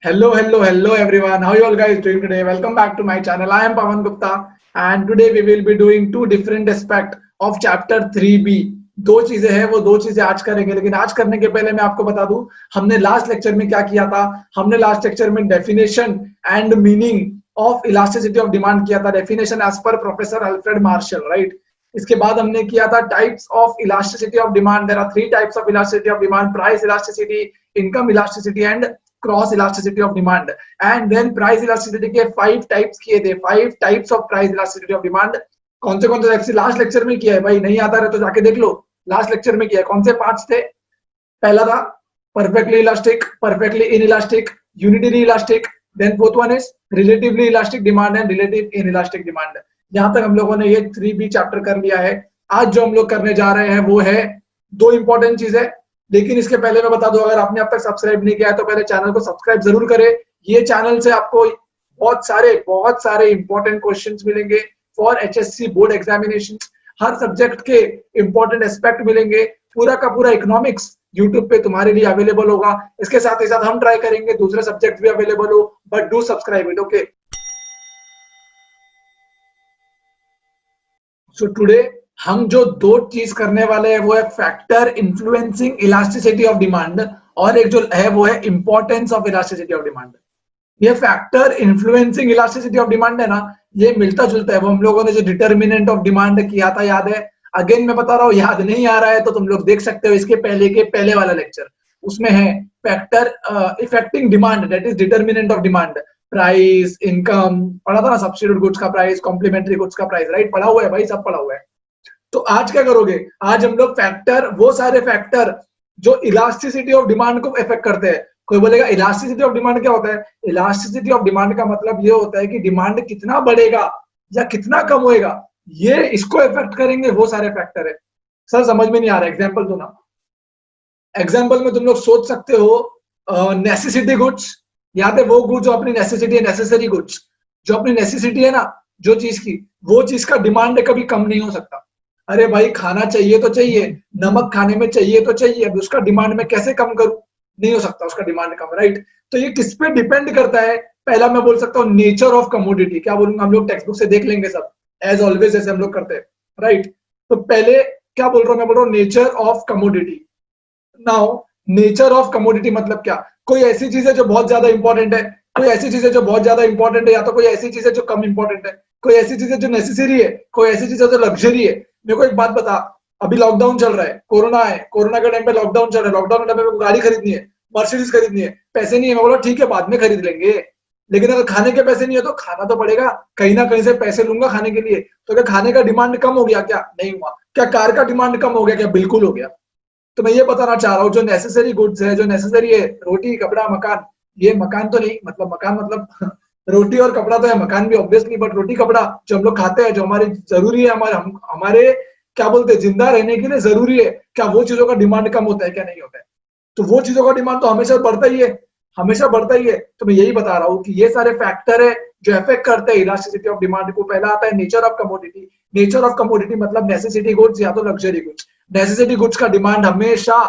Hello everyone. How you all guys doing today? Welcome back to my channel. I am Pawan Gupta and today we will be doing two different aspect of chapter 3B. दो चीजें हैं, वो दो चीजें आज करेंगे, लेकिन आज करने के पहले मैं आपको बता दूं हमने लास्ट लेक्चर में क्या किया था। हमने लास्ट लेक्चर में definition and meaning of elasticity of demand किया था, definition as per professor Alfred Marshall, right. इसके बाद हमने किया था types of elasticity of demand. There are three types of elasticity of demand: price elasticity, income elasticity and cross elasticity of demand. And then price elasticity के 5 types किए थे, 5 types of price elasticity of demand. कौन से types last lecture में किया है भाई, नहीं आता रहे तो जाके देख लो, लास्ट लेक्चर में किया है। कौन से 5 थे? पहला था perfectly elastic, perfectly inelastic, unitary elastic, then fourth one is relatively elastic demand and relative inelastic demand. यहां तक हम लोगों ने ये 3B चैप्टर कर लिया है। आज जो हम लोग करने जा रहे हैं वो है दो इंपॉर्टेंट चीजें। लेकिन इसके पहले मैं बता दूं, अगर आपने अब तक सब्सक्राइब नहीं किया है तो पहले चैनल को सब्सक्राइब जरूर करें। ये चैनल से आपको बहुत सारे इंपॉर्टेंट क्वेश्चंस मिलेंगे for HSC board examination. Her subject के इंपॉर्टेंट एस्पेक्ट मिलेंगे। पूरा का पूरा इकोनॉमिक्स यूट्यूब पे तुम्हारे लिए अवेलेबल होगा। इसके साथ ही साथ हम ट्राई करेंगे दूसरे सब्जेक्ट भी अवेलेबल हो, but do subscribe it, okay. So today हम जो दो चीज करने वाले हैं वो है factor influencing elasticity of demand, और एक जो है वो है importance of elasticity of demand. ये factor influencing elasticity of demand है ना, ये मिलता जुलता है। वो हम लोगों ने जो डिटर्मिनेंट ऑफ डिमांड किया था, याद है? अगेन मैं बता रहा हूँ, याद नहीं आ रहा है तो तुम लोग देख सकते हो इसके पहले के पहले वाला लेक्चर, उसमें है factor affecting demand, that is determinant of demand. Price, income पढ़ा था ना, सब्स्टिट्यूट गुड्स का प्राइस, कॉम्प्लीमेंट्री गुड्स का प्राइस, राइट? पढ़ा हुआ है भाई, सब पढ़ा हुआ है। तो आज क्या करोगे? आज हम लोग फैक्टर, वो सारे फैक्टर जो इलास्टिसिटी ऑफ डिमांड को इफेक्ट करते हैं। कोई बोलेगा इलास्टिसिटी ऑफ डिमांड क्या होता है? इलास्टिसिटी ऑफ डिमांड का मतलब ये होता है कि डिमांड कितना बढ़ेगा या कितना कम होएगा, ये इसको इफेक्ट करेंगे वो सारे फैक्टर है। सर समझ में नहीं आ रहा, एग्जांपल दो ना। एग्जांपल में तुम लोग सोच सकते हो नेसेसिटी गुड्स, याद है? वो गुड्स जो अपनी नेसेसिटी है, नेसेसरी गुड्स जो अपनी नेसेसिटी है ना, जो चीज की, वो चीज का डिमांड कभी कम नहीं हो सकता। अरे भाई खाना चाहिए तो चाहिए, नमक खाने में चाहिए तो चाहिए, अब उसका डिमांड मैं कैसे कम करूं? नहीं हो सकता उसका डिमांड कम, राइट? तो ये किस पे डिपेंड करता है? पहला मैं बोल सकता हूँ नेचर ऑफ कमोडिटी। क्या बोलूंगा? हम लोग टेक्स्ट बुक से देख लेंगे सब, एज ऑलवेज जैसे हम लोग करते हैं, राइट? तो पहले क्या बोल रहा हूँ मैं? बोल रहा हूँ nature of commodity. Now nature of commodity मतलब क्या? कोई ऐसी चीज है जो बहुत ज्यादा इंपॉर्टेंट है, कोई ऐसी चीज है जो बहुत ज्यादा इंपॉर्टेंट है, या तो कोई ऐसी चीज है जो कम इंपॉर्टेंट है, कोई ऐसी चीज है जो नेसेसरी है, कोई ऐसी चीज है जो लग्जरी है। मेरे को एक बात बता, अभी लॉकडाउन चल रहा है, कोरोना है, कोरोना के टाइम पे लॉकडाउन चल रहा है, लॉकडाउन के टाइम पे गाड़ी खरीदनी है, मर्सिडीज खरीदनी है, पैसे नहीं है। मैं बोला ठीक है बाद में खरीद लेंगे, लेकिन अगर खाने के पैसे नहीं है तो खाना तो पड़ेगा, कहीं ना कहीं से पैसे लूंगा खाने के लिए। तो क्या खाने का डिमांड कम हो गया? क्या नहीं हुआ। क्या कार का डिमांड कम हो गया? क्या बिल्कुल हो गया। तो मैं ये बताना चाह रहा हूँ, जो नेसेसरी गुड्स है, जो नेसेसरी है, रोटी, कपड़ा, मकान, ये मकान तो नहीं, मतलब मकान मतलब रोटी और कपड़ा तो है, मकान भी ऑब्वियसली, बट रोटी कपड़ा जो हम लोग खाते हैं, जो हमारे जरूरी है, हमारे क्या बोलते हैं, जिंदा रहने के लिए जरूरी है, क्या वो चीजों का डिमांड कम होता है? क्या नहीं होता है? तो वो चीजों का डिमांड तो हमेशा बढ़ता ही है, हमेशा बढ़ता ही है। तो मैं यही बता रहा हूँ कि ये सारे फैक्टर है जो इफेक्ट करते हैं इलास्टिसिटी ऑफ डिमांड को। पहला आता है nature of commodity. Nature of commodity मतलब नेसेसिटी गुड्स या तो लग्जरी गुड्स। नेसेसिटी गुड्स का डिमांड हमेशा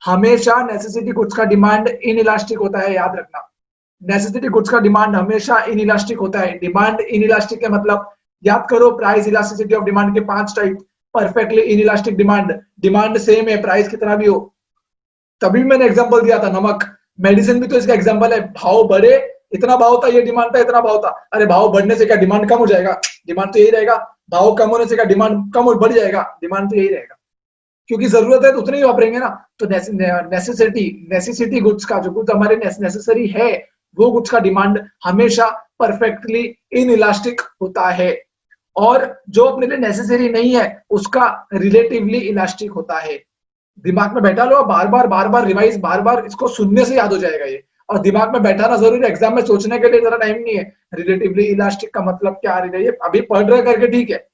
हमेशा नेसेसिटी गुड्स का डिमांड इन इलास्टिक होता है, याद रखना। नेसेसिटी गुड्स का डिमांड हमेशा इन इलास्टिक होता है। डिमांड इन इलास्टिक के मतलब याद करो, प्राइस इलास्टिसिटी ऑफ डिमांड के 5 type. Perfectly in elastic demand, demand same है प्राइस कितना भी हो। तभी मैंने एग्जांपल दिया था नमक, मेडिसिन भी तो इसका एग्जांपल है। भाव बढ़े, इतना भाव था, ये डिमांड था, इतना भाव था। अरे भाव बढ़ने से क्या डिमांड कम हो जाएगा? डिमांड तो यही रहेगा। भाव कम होने से क्या डिमांड कम हो बढ़ जाएगा? डिमांड तो यही रहेगा, क्योंकि जरूरत है तो उतने ही वापरेंगे ना। तो नेसेसिटी गुड्स का, जो गुड्स हमारे नेसेसरी है, वो गुड्स का डिमांड हमेशा परफेक्टली इन इलास्टिक होता है, और जो अपने लिए नेसेसरी नहीं है उसका रिलेटिवली इलास्टिक होता है। दिमाग में बैठा लो, बार बार रिवाइज, बार बार इसको सुनने से याद हो जाएगा ये, और दिमाग में बैठाना जरूरी है, एग्जाम में सोचने के लिए जरा टाइम नहीं है। रिलेटिवली इलास्टिक का मतलब क्या है? ये अभी पढ़ रहे करके ठीक है।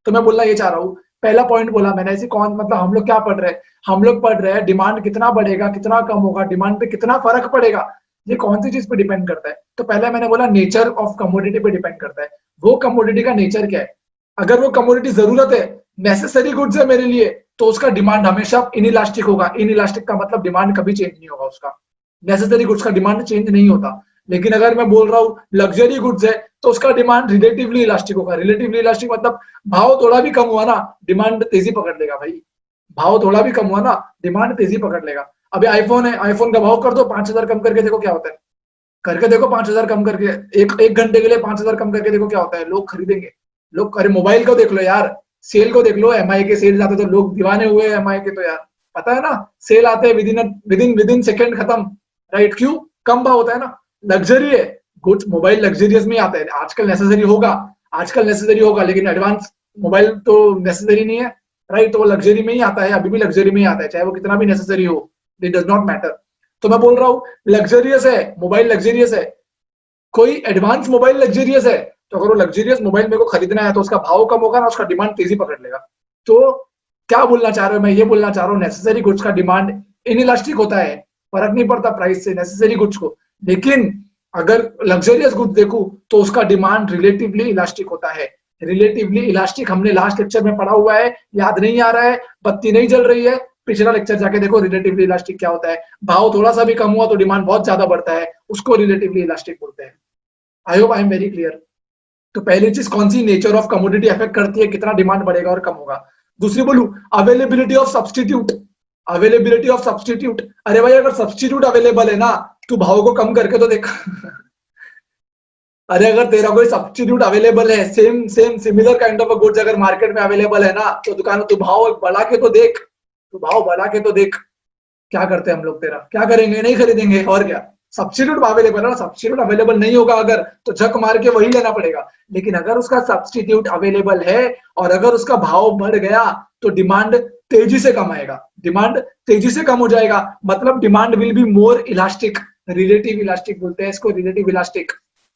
तो मैं बोलना ये चाह रहा हूँ, पहला पॉइंट बोला मैंने, ऐसी कौन, मतलब हम लोग क्या पढ़ रहे हैं? हम लोग पढ़ रहे हैं डिमांड कितना बढ़ेगा, कितना कम होगा, डिमांड पे कितना फर्क पड़ेगा, ये कौन सी चीज पे डिपेंड करता है? तो पहले मैंने बोला नेचर ऑफ कमोडिटी पे डिपेंड करता है। वो कमोडिटी का नेचर क्या है? अगर वो कमोडिटी जरूरत है, नेसेसरी गुड्स है मेरे लिए, तो उसका डिमांड हमेशा इनइलास्टिक होगा। इनइलास्टिक का मतलब डिमांड कभी चेंज नहीं होगा उसका। नेसेसरी गुड्स का डिमांड चेंज नहीं होता। लेकिन अगर मैं बोल रहा हूँ लग्जरी गुड्स है तो उसका डिमांड रिलेटिवली इलास्टिक होगा। रिलेटिवली इलास्टिक मतलब भाव थोड़ा भी कम हुआ ना, डिमांड तेजी पकड़ लेगा भाई। भाव थोड़ा भी कम हुआ ना, डिमांड तेजी पकड़ लेगा। अभी आईफोन है, आईफोन का भाव कर दो 5,000 कम करके देखो क्या होता है। करके देखो 5,000 कम करके, एक घंटे के लिए 5,000 कम करके देखो क्या होता है, लोग खरीदेंगे। लोग, अरे मोबाइल को देख लो यार, सेल को देख लो, एमआई के सेल जाते तो लोग दीवाने हुए एमआई के, तो यार पता है ना, सेल आते हैं विदिन सेकंड खत्म, राइट? क्यों? कम भाव होता है ना। लग्जरी है, कुछ मोबाइल लग्जरियस में आता है, आजकल नेसेसरी होगा, आजकल नेसेसरी होगा, लेकिन एडवांस मोबाइल तो नेसेसरी नहीं है, राइट? तो वो लग्जरी में ही आता है, अभी भी लग्जरी में ही आता है, चाहे वो कितना भी नेसेसरी हो, इट डज नॉट मैटर। तो मैं बोल रहा हूँ लग्जरियस है मोबाइल, लग्जरियस है, कोई एडवांस मोबाइल लग्जरियस है, तो अगर वो लग्जरियस मोबाइल मेरे को खरीदना है तो उसका भाव कम होगा ना, उसका डिमांड तेजी पकड़ लेगा। तो क्या बोलना चाह रहे हो? मैं ये बोलना चाह रहा हूँ नेसेसरी गुड्स का डिमांड इनइलास्टिक होता है, फर्क नहीं पड़ता प्राइस से नेसेसरी गुड्स को। लेकिन अगर लग्जरियस गुड्स देखूं तो उसका डिमांड रिलेटिवली इलास्टिक होता है। रिलेटिवली इलास्टिक हमने लास्ट लेक्चर में पढ़ा हुआ है, याद नहीं आ रहा है, बत्ती नहीं जल रही है, पिछला लेक्चर जाके देखो रिलेटिवली इलास्टिक क्या होता है। भाव थोड़ा सा भी कम हुआ तो डिमांड बहुत ज्यादा बढ़ता है, उसको रिलेटिवली इलास्टिक बोलते हैं। आई hope I am very clear. तो पहली चीज कौन सी, नेचर ऑफ कमोडिटी अफेक्ट करती है कितना डिमांड बढ़ेगा और कम होगा। दूसरी बोलू availability of substitute, availability of substitute. अरे भाई अगर सब्सटीट्यूट अवेलेबल है ना, तू भाव को कम करके तो देख। अरे अगर तेरा कोई सब्सटीट्यूट अवेलेबल है, same same similar kind of goods अगर मार्केट में अवेलेबल है ना, तो दुकान तू भाव बढ़ा के तो देख, तू भाव बढ़ा के तो देख। क्या करते हैं हम लोग, तेरा क्या करेंगे, नहीं खरीदेंगे और क्या। सब्स्टिट्यूट अवेलेबल है ना, सब्स्टिट्यूट अवेलेबल नहीं होगा अगर, तो झक मार के वही लेना पड़ेगा। लेकिन अगर उसका सब्स्टिट्यूट अवेलेबल है और अगर उसका भाव बढ़ गया तो डिमांड तेजी से कम आएगा, डिमांड तेजी से कम हो जाएगा, मतलब demand will be more elastic. Relative elastic बोलते हैं इसको, रिलेटिव इलास्टिक।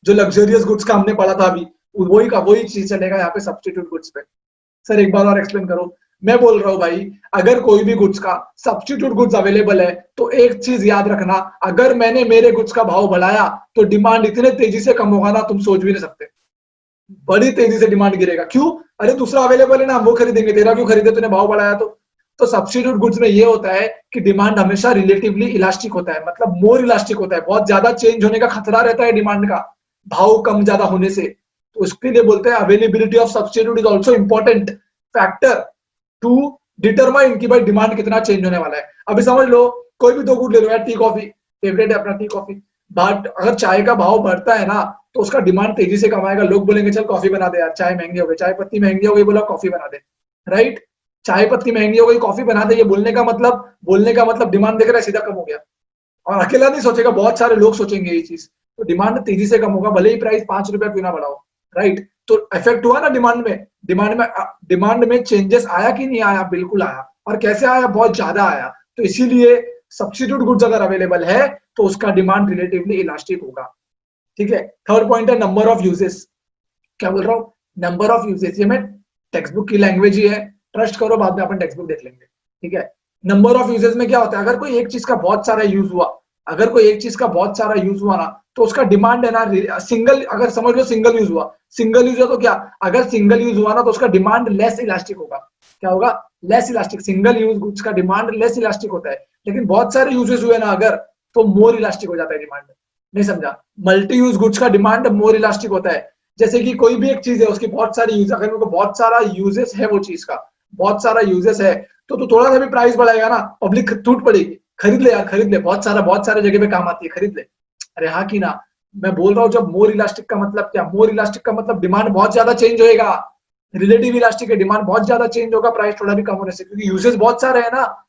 जो लग्जरियस गुड्स का हमने पढ़ा था अभी, वही चीज चलेगा यहाँ पे सब्स्टिट्यूट गुड्स पे। सर एक बार और एक्सप्लेन करो। मैं बोल रहा हूं भाई, अगर कोई भी गुड्स का सब्स्टिट्यूट गुड्स अवेलेबल है तो एक चीज याद रखना, अगर मैंने मेरे गुड्स का भाव बढ़ाया तो डिमांड इतने तेजी से कम होगा ना, तुम सोच भी नहीं सकते। बड़ी तेजी से डिमांड गिरेगा। क्यों? अरे दूसरा अवेलेबल है ना, वो खरीदेंगे, तेरा क्यों खरीदे, तूने भाव बढ़ाया तो सब्स्टिट्यूट गुड्स में ये होता है कि डिमांड हमेशा रिलेटिवली इलास्टिक होता है, मतलब मोर इलास्टिक होता है, बहुत ज्यादा चेंज होने का खतरा रहता है डिमांड का, भाव कम ज्यादा होने से। तो उसके लिए बोलते हैं availability of substitute is also important factor to determine कि भाई डिमांड कितना चेंज होने वाला है। अभी समझ लो, कोई भी दो गुड ले लो यार, टी कॉफी फेवरेट है अपना, टी कॉफी, बट अगर चाय का भाव बढ़ता है ना तो उसका डिमांड तेजी से कम आएगा। लोग बोलेंगे चल कॉफी बना दे यार, चाय महंगी हो गई, चाय पत्ती महंगी हो गई, बोला कॉफी बना दे, राइट? चाय पत्ती महंगी हो गई, कॉफी बना दे, ये बोलने का मतलब डिमांड देख रहा है सीधा कम हो गया। और अकेला नहीं सोचेगा, बहुत सारे लोग सोचेंगे ये चीज, तो डिमांड तेजी से कम होगा, भले ही प्राइस 5 रुपया क्यों ना बढ़ाओ, राइट? तो इफेक्ट हुआ ना डिमांड में चेंजेस आया कि नहीं आया? बिल्कुल आया। और कैसे आया? बहुत ज्यादा आया। तो इसीलिए सब्स्टिट्यूट गुड्स अगर अवेलेबल है तो उसका डिमांड रिलेटिवली इलास्टिक होगा। ठीक है। थर्ड पॉइंट है नंबर ऑफ यूजेस। क्या बोल रहा हूँ? नंबर ऑफ यूजेस, ये मैं टेक्स्ट बुक की लैंग्वेज ही है, ट्रस्ट करो, बाद में अपन टेक्स्ट बुक देख लेंगे। ठीक है। नंबर ऑफ यूजेस में क्या होता है, अगर कोई एक चीज का बहुत सारा यूज हुआ, अगर कोई एक चीज का बहुत सारा यूज हुआ ना, तो उसका डिमांड है ना सिंगल, अगर समझ लो सिंगल यूज हुआ, सिंगल यूज हुआ तो क्या, अगर सिंगल यूज हुआ ना तो उसका डिमांड लेस इलास्टिक होगा। क्या होगा? Less elastic. Single use goods का डिमांड लेस इलास्टिक होता है, लेकिन बहुत सारे यूजेस हुए ना अगर, तो मोर इलास्टिक हो जाता है डिमांड। नहीं समझा? मल्टी यूज गुड्स का डिमांड मोर इलास्टिक होता है। जैसे कि कोई भी एक चीज है, उसकी बहुत सारी यूज, अगर मेरे को बहुत सारा यूजेस है वो चीज का, बहुत सारा यूजेस है, तो थोड़ा सा भी प्राइस बढ़ाएगा ना, पब्लिक टूट पड़ेगी, खरीद ले यार, खरीद ले, बहुत सारे जगह पे काम आती है, खरीद ले। अरे हाँ कि ना? मैं बोल रहा हूँ जब मोर इलास्टिक का मतलब क्या, मोर इलास्टिक का मतलब डिमांड बहुत ज्यादा चेंज होएगा। रिलेटिव इलास्टिक है, डिमांड बहुत ज्यादा चेंज होगा प्राइस थोड़ा भी कम होने से, क्योंकि यूजेस बहुत सारे है ना,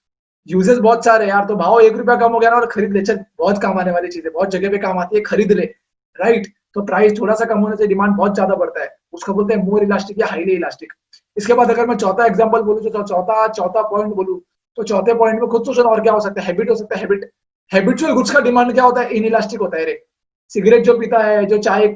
यूजेस बहुत सारे यार, तो भाव 1 रुपया कम हो गया ना, और खरीद ले, चल बहुत काम आने वाली चीज है, बहुत जगह पे काम आती है, खरीद ले, राइट? तो प्राइस थोड़ा सा कम होने से डिमांड बहुत ज्यादा बढ़ता है, उसको बोलते हैं मोर इलास्टिक या हाईली इलास्टिक। इसके बाद अगर मैं चौथा एग्जांपल बोलूं, तो चौथा पॉइंट बोलूं, तो चौथे पॉइंट में खुद सोचना और क्या हो सकता है, हैबिट हो सकता है। हैबिचुअल गुड्स का डिमांड क्या होता है? इन इलास्टिक होता है रे। सिगरेट जो पीता है, जो चाय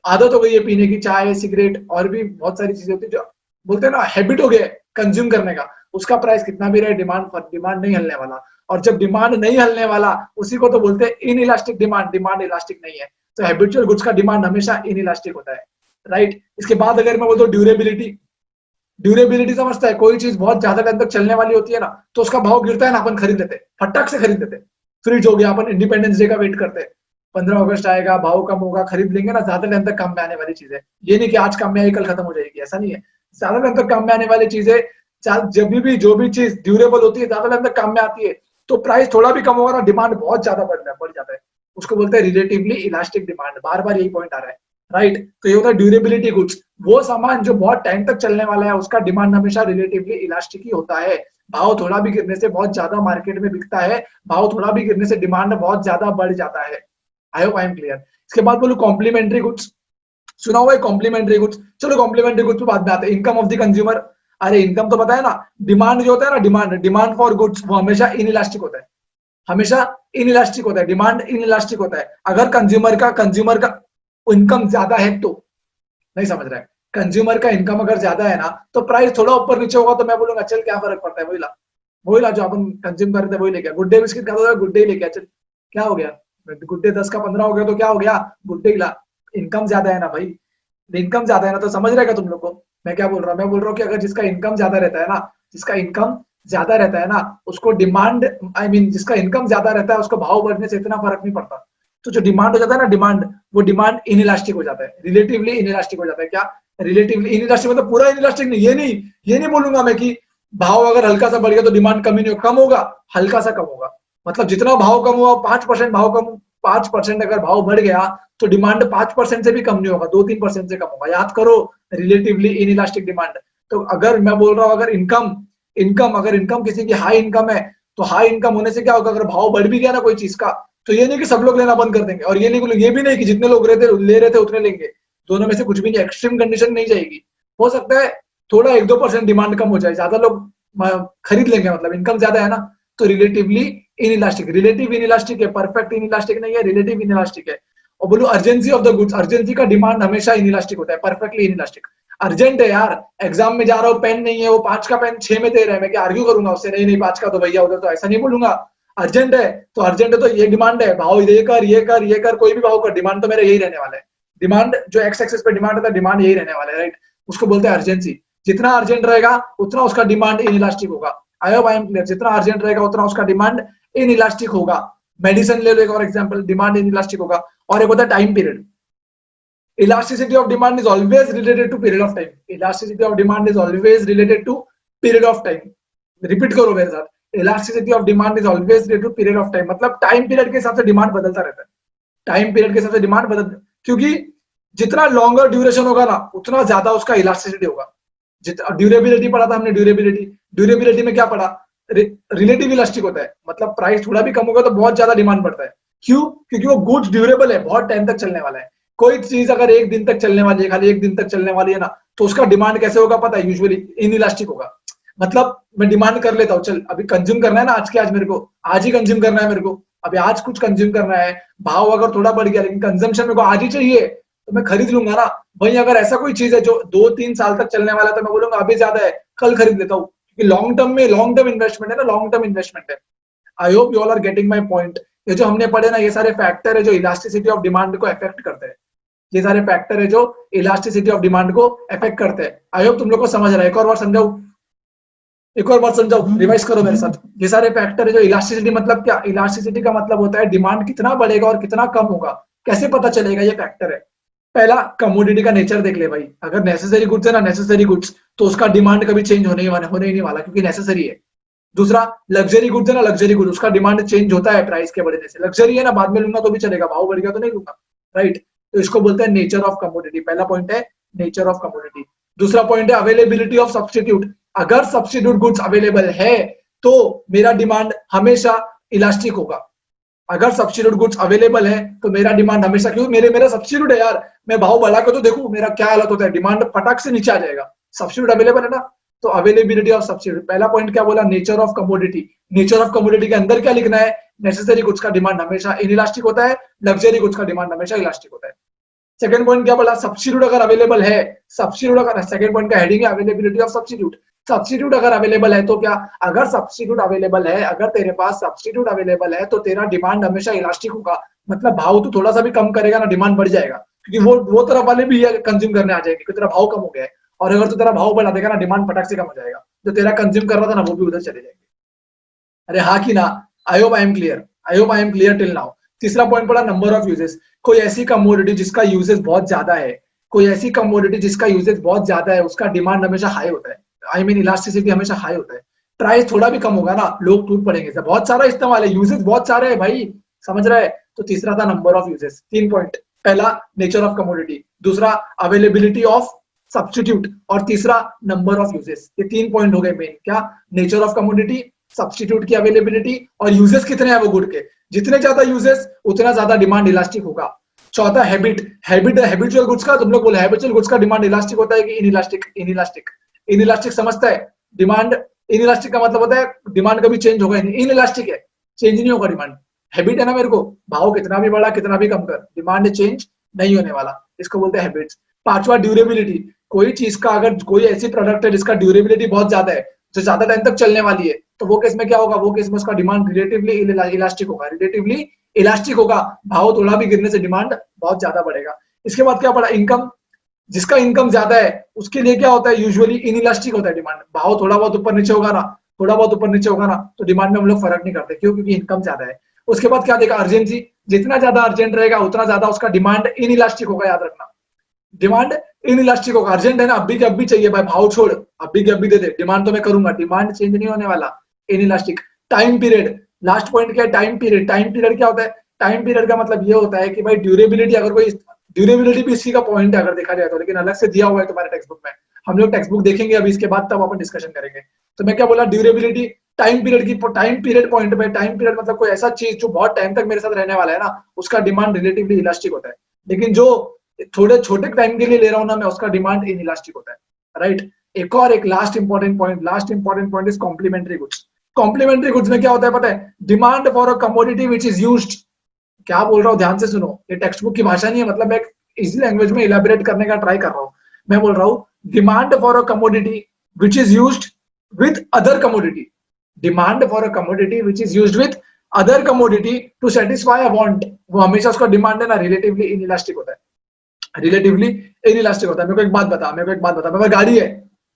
आदत हो गई है पीने की, चाय सिगरेट और भी बहुत सारी चीजें होती है जो बोलते हैं ना हैबिट हो गया कंज्यूम करने का, उसका प्राइस कितना भी रहे, डिमांड नहीं हिलने वाला। और जब डिमांड नहीं हिलने वाला, उसी को तो बोलते हैं in elastic demand, demand elastic नहीं है। तो हैबिचुअल गुड्स का डिमांड हमेशा इन इलास्टिक होता है, राइट? इसके बाद अगर मैं बोलता हूँ ड्यूरेबिलिटी, ड्यूरेबिलिटी समझता है, कोई चीज बहुत ज्यादा टाइम तक चलने वाली होती है ना, तो उसका भाव गिरता है ना, अपन खरीद लेते, फटाक से खरीद लेते। फ्रिज हो गया, अपन इंडिपेंडेंस डे का वेट करते हैं, 15 अगस्त आएगा, भाव कम होगा, खरीद लेंगे ना, ज्यादा टाइम तक काम में आने वाली चीजें। ये नहीं कि आज काम में आई कल खत्म हो जाएगी, ऐसा नहीं है। ज्यादा टाइम तक काम में आने वाली चीजें, जब भी जो भी चीज ड्यूरेबल होती है, ज्यादा टाइम तक काम में आती है, तो प्राइस थोड़ा भी कम होगा ना, डिमांड बहुत ज्यादा बढ़ जाता है। उसको बोलते हैं रिलेटिवली इलास्टिक डिमांड। बार बार यही पॉइंट आ रहा है, राइट। तो ये होता है ड्यूरेबिलिटी गुड्स, वो सामान जो बहुत टाइम तक चलने वाला है, उसका डिमांड हमेशा रिलेटिवली इलास्टिक ही होता है। भाव थोड़ा भी गिरने से बहुत ज्यादा मार्केट में बिकता है, भाव थोड़ा भी गिरने से डिमांड बहुत ज्यादा बढ़ जाता है। I hope I am clear. इसके बाद बोलो कॉम्प्लीमेंट्री गुड्स, सुना हुआ है कॉम्प्लीमेंट्री गुड्स। चलो कॉम्प्लीमेंट्री गुड्स पे बाद में आते हैं। इनकम ऑफ द कंज्यूमर, अरे इनकम तो पता है ना, डिमांड जो होता है ना, डिमांड फॉर गुड्स, वो हमेशा इनइलास्टिक होता है, हमेशा इनइलास्टिक होता है, डिमांड इनइलास्टिक होता है। अगर कंज्यूमर का इनकम ज्यादा है तो, नहीं समझ रहा है, कंज्यूमर का इनकम अगर ज्यादा है ना, तो प्राइस थोड़ा ऊपर नीचे होगा तो मैं बोलूंगा चल क्या फर्क पड़ता है, वही ला जो अपन कंज्यूम कर रहे थे वही लेके, गुड डे बिस्किट खाता था, गुड डे लेके चल, क्या हो गया, गुड डे 10 का 15 हो गया तो क्या हो गया, गुड डे ला। इनकम ज्यादा है ना भाई, इनकम ज्यादा है ना, तो समझ रहेगा तुम लोग को मैं क्या बोल रहा हूँ। मैं बोल रहा हूँ कि अगर जिसका इनकम ज्यादा रहता है ना, जिसका इनकम ज्यादा रहता है ना, उसको डिमांड, आई मीन जिसका इनकम ज्यादा रहता है उसको भाव बढ़ने से इतना फर्क नहीं पड़ता। तो जो डिमांड हो जाता है ना, वो डिमांड इनइलास्टिक हो जाता है, रिलेटिवली इनइलास्टिक हो जाता है। क्या रिलेटिवली इनइलास्टिक मतलब पूरा इनइलास्टिक नहीं, ये नहीं बोलूंगा मैं कि भाव अगर हल्का सा बढ़ गया तो डिमांड कम ही नहीं, कम होगा, हल्का सा कम होगा। मतलब जितना भाव कम हुआ 5% भाव कम, 5% अगर भाव बढ़ गया तो डिमांड 5% से भी कम नहीं होगा, 2-3% से कम होगा। याद करो, रिलेटिवली इनइलास्टिक डिमांड। तो अगर मैं बोल रहा हूँ अगर अगर इनकम किसी की हाई इनकम है, तो हाई इनकम होने से क्या होगा, अगर भाव बढ़ भी गया ना कोई चीज का, तो ये नहीं कि सब लोग लेना बंद कर देंगे, और ये भी नहीं कि जितने लोग ले रहे थे उतने लेंगे। दोनों में से कुछ भी नहीं, एक्सट्रीम कंडीशन नहीं जाएगी। हो सकता है थोड़ा 1-2% डिमांड कम हो जाए, ज्यादा लोग खरीद लेंगे, मतलब इनकम ज्यादा है ना। तो रिलेटिवली इनइलास्टिक, रिलेटिव इनइलास्टिक है, परफेक्ट इनइलास्टिक नहीं है, रिलेटिव इनइलास्टिक है। और बोलो urgency of the goods, urgency का डिमांड हमेशा इनइलास्टिक होता है, परफेक्टली इनइलास्टिक। अर्जेंट है यार, एग्जाम में जा रहा हूँ, पेन नहीं है, वो 5 का पेन 6 में दे रहे हैं, मैं क्या आर्ग्यू करूंगा उससे, नहीं नहीं 5 का तो भैया उधर, तो ऐसा नहीं बोलूंगा। अर्जेंट है तो अर्जेंट है, तो ये डिमांड है, भाव ये कर, कोई भी भाव कर, डिमांड तो मेरा यही रहने वाला है। डिमांड जो एक्स एक्सिस पे डिमांड होता है, डिमांड यही रहने वाला है, राइट। उसको बोलते हैं अर्जेंसी। जितना अर्जेंट रहेगा उतना उसका डिमांड इन होगा। आई होप आई एम क्लियर। जितना अर्जेंट रहेगा उतना उसका डिमांड इन होगा। मेडिसिन ले लो एक और एग्जांपल, डिमांड इन होगा। और एक होता है time period. Elasticity of demand is always related to period of time. Elasticity of demand is always related to period of time. Repeat करो मेरे साथ, elasticity of demand is always related to period of time. मतलब time period के हिसाब से demand बदलता रहता है, टाइम पीरियड के हिसाब से डिमांड बदल, क्योंकि जितना लॉन्गर ड्यूरेशन होगा ना, उतना ज्यादा उसका इलास्टिसिटी होगा। ड्यूरेबिलिटी पढ़ा था हमने, ड्यूरेबिलिटी में क्या पढ़ा, रिलेटिव इलास्टिक होता है, मतलब प्राइस थोड़ा भी कम होगा तो बहुत ज्यादा डिमांड बढ़ता है। क्यों? क्योंकि वो गुड्स ड्यूरेबल है, बहुत टाइम तक चलने वाला है। कोई चीज अगर एक दिन तक चलने वाली है, खाली एक दिन तक चलने वाली है ना, तो उसका डिमांड कैसे होगा पता है, यूजुअली इनइलास्टिक होगा। मतलब मैं डिमांड कर लेता हूँ, चल अभी कंज्यूम करना है ना, आज के आज मेरे को आज ही कंज्यूम करना है, मेरे को अभी आज कुछ कंज्यूम करना है, भाव अगर थोड़ा बढ़ गया लेकिन कंजम्पशन मेरे को आज ही चाहिए, तो मैं खरीद लूंगा ना। वही अगर ऐसा कोई चीज है जो 2-3 साल तक चलने वाला है, तो मैं बोलूंगा अभी ज्यादा है, कल खरीद लेता हूँ, क्योंकि लॉन्ग टर्म इन्वेस्टमेंट है ना, लॉन्ग टर्म इन्वेस्टमेंट है। I hope you all are getting my point. ये जो हमने पढ़े ना, ये सारे फैक्टर है जो इलास्टिसिटी ऑफ डिमांड को अफेक्ट करते हैं। ये सारे फैक्टर है जो इलास्टिसिटी ऑफ डिमांड को अफेक्ट करते हैं। आई होप तुम लोग को समझ रहा है। एक और बार समझाऊं, रिवाइज करो मेरे साथ। ये सारे फैक्टर है जो इलास्टिसिटी, मतलब क्या, इलास्टिसिटी का मतलब होता है डिमांड कितना बढ़ेगा और कितना कम होगा, कैसे पता चलेगा, ये फैक्टर है। पहला, कमोडिटी का नेचर देख ले भाई। अगर नेसेसरी गुड्स है ना, नेसेसरी गुड्स, तो उसका डिमांड कभी चेंज होने ही नहीं वाला, क्योंकि नेसेसरी है। दूसरा, लग्जरी गुड्स है ना, लग्जरी गुड्स, उसका डिमांड चेंज होता है प्राइस के बढ़ने से। लग्जरी है ना, बाद में लूंगा तो भी चलेगा, भाव बढ़ गया तो नहीं लूंगा, राइट। तो इसको बोलते हैं नेचर ऑफ कमोडिटी। पहला पॉइंट है नेचर ऑफ कमोडिटी। दूसरा पॉइंट है अवेलेबिलिटी ऑफ सब्स्टिट्यूट। अगर सब्स्टिट्यूट गुड्स अवेलेबल है तो मेरा डिमांड हमेशा इलास्टिक होगा। अगर सब्स्टिट्यूट गुड्स अवेलेबल है तो मेरा डिमांड हमेशा, क्यों, मेरा सब्स्टिट्यूट है यार, मैं भाव बढ़ा के तो देखूं मेरा क्या हालत होता है, डिमांड फटाक से नीचे आ जाएगा, सब्स्टिट्यूट अवेलेबल है ना। तो अवेलेबिलिटी ऑफ सब्स्टिट्यूट। पहला पॉइंट क्या बोला, nature of commodity. Nature of commodity के अंदर क्या लिखना है, नेसेसरी गुड्स का डिमांड हमेशा इनइलास्टिक होता है, लग्जरी गुड्स का डिमांड हमेशा इलास्टिक होता है। सेकंड पॉइंट क्या बोला, सब्स्टिट्यूट अगर अवेलेबल है, सब्स्टिट्यूट अगर, सेकंड पॉइंट का हेडिंग है अवेलेबिलिटी ऑफ सब्स्टिट्यूट। सब्स्टिट्यूट अगर अवेलेबल है तो क्या, अगर सब्स्टिट्यूट अवेलेबल है, अगर तेरे पास सब्स्टिट्यूट अवेलेबल है तो तेरा डिमांड हमेशा इलास्टिक होगा। मतलब भाव तो थोड़ा सा भी कम करेगा ना, डिमांड बढ़ जाएगा, क्योंकि वो तरफ वाले भी कंज्यूम करने आ जाएंगे, क्योंकि तेरा भाव कम हो गया है। और अगर तो तेरा भाव बढ़ा देगा ना, डिमांड फटाक से कम हो जाएगा, जो तेरा कंज्यूम कर रहा था ना वो भी उधर चले जाएंगे। अरे हाँ कि ना। आई hope I am clear, I hope I am clear till now. तीसरा पॉइंट पड़ा नंबर ऑफ यूजेस। कोई ऐसी कमोडिटी जिसका यूजेस बहुत ज्यादा है, कोई ऐसी कमोडिटी जिसका यूजेस बहुत ज्यादा है, उसका डिमांड हमेशा हाई होता है। आई मीन इलास्टिसिटी हमेशा हाई होता है। प्राइस थोड़ा भी कम होगा ना, लोग टूट पड़ेंगे। बहुत सारा इस्तेमाल है, यूजेस बहुत सारे है भाई, समझ रहा है। तो तीसरा था नंबर ऑफ यूजेस। 3 पॉइंट, पहला नेचर ऑफ कमोडिटी, दूसरा अवेलेबिलिटी ऑफ सब्स्टिट्यूट, और तीसरा नंबर ऑफ यूजेस। ये 3 पॉइंट हो गए मेन। क्या? नेचर ऑफ कमोडिटी, सब्स्टिट्यूट की अवेलेबिलिटी, और यूजेस कितने हैं वो गुड के। जितने ज्यादा यूजेस उतना ज्यादा डिमांड इलास्टिक होगा। चौथा हैबिट, हैबिचुअल गुड्स का, तुम लोग बोले हैबिचुअल गुड्स का डिमांड इलास्टिक होता है कि इनइलास्टिक? इनइलास्टिक। इनइलास्टिक समझता है डिमांड। इनइलास्टिक का मतलब होता है डिमांड कभी चेंज होगा नहीं। इनइलास्टिक है, चेंज नहीं होगा डिमांड। हैबिट है ना मेरे को, भाव कितना भी बढ़ा कितना भी कम कर, डिमांड चेंज नहीं होने वाला, इसको बोलते हैं हैबिट्स। पांचवा ड्यूरेबिलिटी, कोई चीज का अगर कोई ऐसी प्रोडक्ट है जिसका ड्यूरेबिलिटी बहुत ज्यादा है, जो ज्यादा टाइम तक चलने वाली है, तो वो केस में क्या होगा, वो केस में उसका डिमांड रिलेटिवली इलास्टिक होगा, रिलेटिवली इलास्टिक होगा। भाव थोड़ा भी गिरने से डिमांड बहुत ज्यादा बढ़ेगा। इसके बाद क्या पड़ा, इनकम। जिसका इनकम ज्यादा है उसके लिए क्या होता है, यूजुअली इनइलास्टिक होता है डिमांड। भाव थोड़ा बहुत ऊपर नीचे होगा ना, थोड़ा बहुत ऊपर नीचे होगा ना, तो डिमांड में हम लोग फर्क नहीं करते, क्यों? क्योंकि इनकम ज्यादा है। उसके बाद क्या देखा, अर्जेंसी। जितना ज्यादा अर्जेंट रहेगा उतना ज्यादा उसका डिमांड इनइलास्टिक होगा, याद रखना। डिमांड इनइलास्टिक होगा। अर्जेंट है ना, अभी के अभी चाहिए भाई, भाव छोड़, अभी के अभी दे दे, डिमांड तो मैं करूंगा, डिमांड चेंज नहीं होने वाला, inelastic. Time period, last point क्या है, टाइम पीरियड। टाइम पीरियड क्या होता है? टाइम पीरियड का मतलब ये होता है कि भाई ड्यूरेबिलिटी, अगर कोई ड्यूरेबिलिटी भी इसी का पॉइंट है अगर देखा जाए तो, लेकिन अलग से दिया हुआ है तुम्हारे टेक्स्ट बुक में। हम लोग टेक्स्ट बुक देखेंगे अभी इसके बाद, तब अपन डिस्कशन करेंगे। तो मैं क्या बोला, ड्यूरेबिलिटी, टाइम पीरियड की, टाइम पीरियड पॉइंट पे। टाइम पीरियड मतलब कोई ऐसा चीज जो बहुत टाइम तक मेरे साथ रहने वाला है ना, उसका डिमांड रिलेटिवली इलास्टिक होता है। लेकिन जो थोड़े छोटे टाइम के लिए ले रहा हूं ना मैं, उसका डिमांड इनइलास्टिक होता है, राइट। एक last important point is complementary goods. Complementary goods में क्या होता है पता है? Demand for a commodity which is used. क्या बोल रहा हूँ ध्यान से सुनो, ये टेक्स्ट बुक की भाषा नहीं है, मतलब मैं इजी लैंग्वेज में इलेबोरेट करने का ट्राई कर रहा हूँ। मैं बोल रहा हूँ demand for a commodity which is used with other commodity. Demand for a commodity which is used with other commodity to satisfy a want, वो हमेशा उसका डिमांड है ना रिलेटिवली इनइलास्टिक होता है, रिलेटिवली इनइलास्टिक होता है। मेरे को एक बात बता, मेरे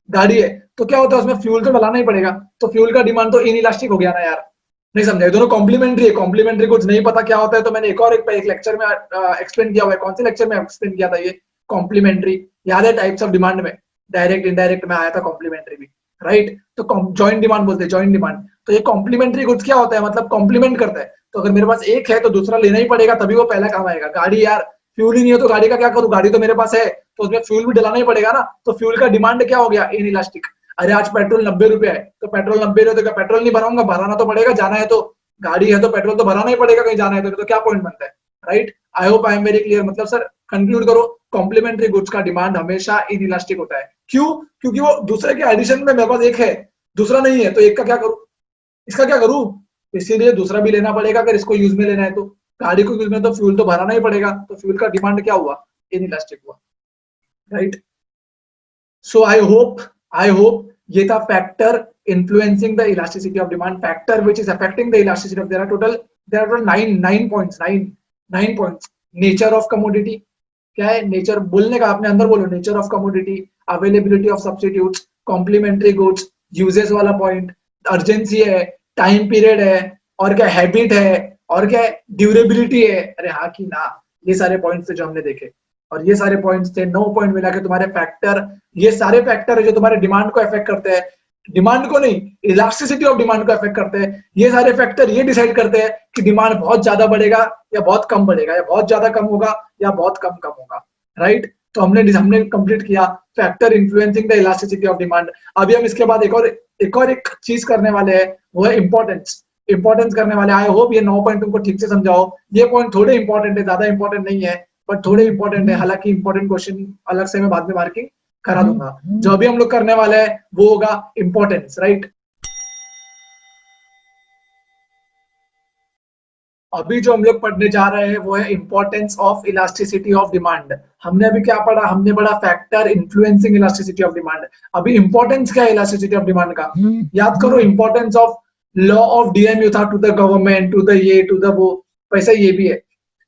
गाड़ी है तो क्या होता है, उसमें फ्यूल तो डलाना ही पड़ेगा, तो फ्यूल का डिमांड तो इनइलास्टिक हो गया ना यार। नहीं समझे? दोनों कॉम्प्लीमेंट्री है। कॉम्प्लीमेंट्री कुछ नहीं पता क्या होता है तो मैंने एक लेक्चर में एक्सप्लेन किया हुआ है। कौन से लेक्चर में एक्सप्लेन किया था ये कॉम्प्लीमेंट्री? याद है? टाइप्स ऑफ डिमांड में डायरेक्ट इनडायरेक्ट में आया था कॉम्प्लीमेंट्री भी, राइट। तो जॉइंट डिमांड बोलते हैं, जॉइंट डिमांड। तो ये कॉम्प्लीमेंट्री गुड्स क्या होता है, मतलब कॉम्प्लीमेंट करता है। तो अगर मेरे पास एक है तो दूसरा लेना ही पड़ेगा, तभी वो पहला काम आएगा। गाड़ी यार, फ्यूल ही नहीं है तो गाड़ी का क्या करूं, गाड़ी तो मेरे पास है तो उसमें फ्यूल भी डलाना ही पड़ेगा ना। तो फ्यूल का डिमांड क्या हो गया, इनइलास्टिक। अरे आज पेट्रोल 90 रुपए है, तो पेट्रोल 90 रुपए तो पेट्रोल नहीं भराऊंगा, भराना तो पड़ेगा, जाना है तो, गाड़ी है तो पेट्रोल तो भराना ही पड़ेगा कहीं जाना है तो क्या पॉइंट बनता है, right. I hope I am very clear. मतलब सर कंक्लूड करो, कॉम्प्लीमेंट्री गुड्स का डिमांड हमेशा इनइलास्टिक होता है। क्यों? क्योंकि वो दूसरे के एडिशन में मेरे पास एक है, दूसरा नहीं है, तो एक का क्या करूं, इसका क्या करूं, इसीलिए दूसरा भी लेना पड़ेगा अगर इसको यूज में लेना है तो। गाड़ी को यूज में तो फ्यूल तो भराना ही पड़ेगा, तो फ्यूल का डिमांड क्या हुआ, इनइलास्टिक हुआ, राइट। सो आई होप ये था factor influencing the elasticity of demand, factor which is affecting the elasticity of, there are 9 points. Nature of commodity, क्या है नेचर, बोलने का अपने अंदर बोलो, nature of commodity, availability of substitutes, complementary goods, uses वाला पॉइंट, अर्जेंसी है, time period है, और क्या हैबिट है, और क्या ड्यूरेबिलिटी है। अरे हाँ कि ना, ये सारे पॉइंट्स थे जो हमने देखे, और ये सारे पॉइंट्स थे 9 पॉइंट मिला के तुम्हारे फैक्टर। ये सारे फैक्टर है जो तुम्हारे डिमांड को अफेक्ट करते हैं, डिमांड को नहीं, इलास्टिसिटी ऑफ डिमांड को अफेक्ट करते हैं। ये सारे फैक्टर ये डिसाइड करते हैं कि डिमांड बहुत ज्यादा बढ़ेगा या बहुत कम बढ़ेगा, या बहुत ज्यादा कम होगा या बहुत कम कम होगा, राइट। तो हमने कंप्लीट किया factor influencing the elasticity of demand. अभी हम इसके बाद एक चीज करने वाले हैं, वो है इंपॉर्टेंस करने वाले। आई होप ये 9 पॉइंट तुमको ठीक से समझाओ। ये पॉइंट थोड़े इंपॉर्टेंट है, ज्यादा इंपॉर्टेंट नहीं है, बट थोड़े इंपॉर्टेंट है। हालांकि इंपॉर्टेंट क्वेश्चन अलग से मैं बाद में मार्किंग करा दूंगा। जो अभी हम लोग करने वाले हैं वो होगा इंपॉर्टेंस, राइट। अभी जो हम लोग पढ़ने जा रहे हैं वो है importance of elasticity of demand. हमने अभी क्या पढ़ा, हमने पढ़ा factor influencing elasticity of demand. अभी इंपॉर्टेंस क्या है इलास्टिसिटी ऑफ डिमांड का, याद करो। Importance of law of DMU था, to the government, to the ये, टू द वो, वैसे ये भी है।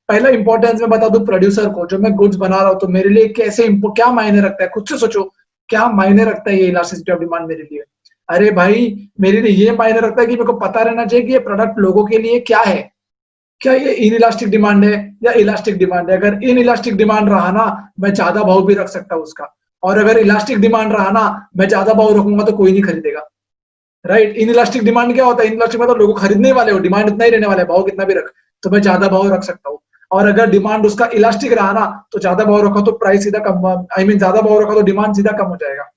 पहला इंपॉर्टेंस में बता दूं प्रोड्यूसर को, जो मैं गुड्स बना रहा हूं तो मेरे लिए कैसे क्या मायने रखता है, खुद से सोचो क्या मायने रखता है ये इलास्टिसिटी ऑफ डिमांड मेरे लिए। अरे भाई मेरे लिए ये मायने रखता है कि मेरे को पता रहना चाहिए कि ये प्रोडक्ट लोगों के लिए क्या है, क्या ये इनइलास्टिक डिमांड है या इलास्टिक डिमांड है? अगर इनइलास्टिक डिमांड रहा ना, मैं ज्यादा भाव भी रख सकता हूँ उसका, और अगर इलास्टिक डिमांड रहा ना, मैं ज्यादा भाव रखूंगा तो कोई नहीं खरीदेगा, राइट? इनइलास्टिक डिमांड क्या होता है? इनइलास्टिक मतलब लोग खरीदने वाले हो, डिमांड इतना ही रहने वाला है, भाव कितना भी रख, तो मैं ज्यादा भाव रख सकता हूँ। और अगर डिमांड उसका इलास्टिक रहा ना, तो ज्यादा भाव रखा तो प्राइस सीधा कम, आई मीन ज्यादा भाव रखा तो डिमांड सीधा कम हो जाएगा।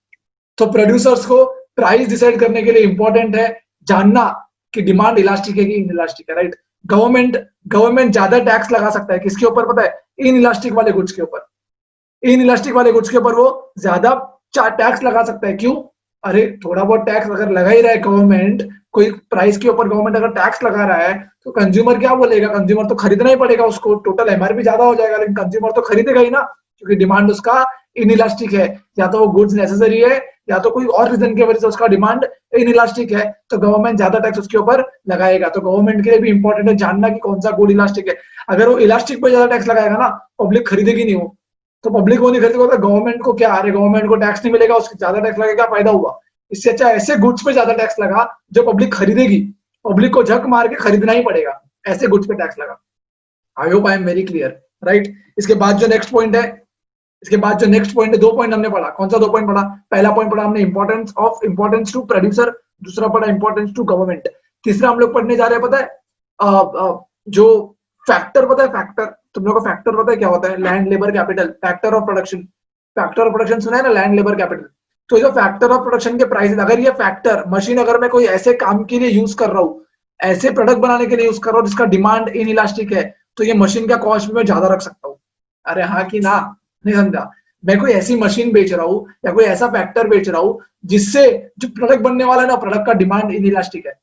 तो प्रोड्यूसर्स को प्राइस डिसाइड करने के लिए इंपॉर्टेंट है जानना कि डिमांड इलास्टिक है कि इनइलास्टिक है, राइट? गवर्नमेंट गवर्नमेंट ज्यादा टैक्स लगा सकता है किसके ऊपर पता है? इनइलास्टिक वाले गुड्स के ऊपर। इनइलास्टिक वाले गुड्स के ऊपर वो ज्यादा टैक्स लगा सकता है। क्यों? अरे थोड़ा बहुत टैक्स अगर लगा ही रहा है गवर्नमेंट, कोई प्राइस के ऊपर गवर्नमेंट अगर टैक्स लगा रहा है, तो कंज्यूमर क्या बोलेगा? कंज्यूमर तो खरीदना ही पड़ेगा उसको, टोटल एमआरपी ज्यादा हो जाएगा, लेकिन कंज्यूमर तो खरीदेगा ही ना, क्योंकि डिमांड उसका इनइलास्टिक है। या तो वो गुड्स नेसेसरी है, या तो कोई और रीजन की वजह से उसका डिमांड इनइलास्टिक है, तो गवर्नमेंट ज्यादा टैक्स उसके ऊपर लगाएगा। तो गवर्नमेंट के लिए भी इंपॉर्टेंट है जानना कि कौन सा गुड इलास्टिक है। अगर वो इलास्टिक पे ज्यादा टैक्स लगाएगा ना, पब्लिक खरीदेगी नहीं वो, तो पब्लिक वो नहीं खरीदेगा तो गवर्नमेंट को क्या, अरे गवर्नमेंट को टैक्स नहीं मिलेगा, उसके ज्यादा टैक्स लगेगा, क्या फायदा हुआ? इससे अच्छा ऐसे गुड्स पे ज्यादा टैक्स लगा जो पब्लिक खरीदेगी, पब्लिक को झक मार के खरीदना ही पड़ेगा, ऐसे गुड्स पे टैक्स लगा। आई hope I am very clear, right? इसके बाद जो नेक्स्ट पॉइंट है, दो पॉइंट हमने पढ़ा। कौन सा दो पॉइंट पढ़ा? पहला पॉइंट पढ़ा हमने इंपॉर्टेंस टू प्रोड्यूसर, दूसरा पढ़ा इंपॉर्टेंस टू गवर्नमेंट, तीसरा हम लोग पढ़ने जा रहे हैं पता है जो फैक्टर, पता है फैक्टर? तुम लोग को फैक्टर पता है क्या होता है? Land labour capital, factor of production. Factor of production सुना है ना, लैंड लेबर कैपिटल। तो जो फैक्टर ऑफ प्रोडक्शन के प्राइस, अगर ये फैक्टर मशीन अगर मैं कोई ऐसे काम के लिए यूज कर रहा हूँ, ऐसे प्रोडक्ट बनाने के लिए यूज कर रहा हूँ जिसका डिमांड इनइलास्टिक है, तो ये मशीन का कॉस्ट भी मैं ज्यादा रख सकता हूँ। अरे हाँ कि ना? नहीं समझा? मैं कोई ऐसी मशीन बेच रहा हूँ या कोई ऐसा फैक्टर बेच रहा हूँ जिससे जो प्रोडक्ट बनने वाला है ना, प्रोडक्ट का डिमांड इनइलास्टिक है,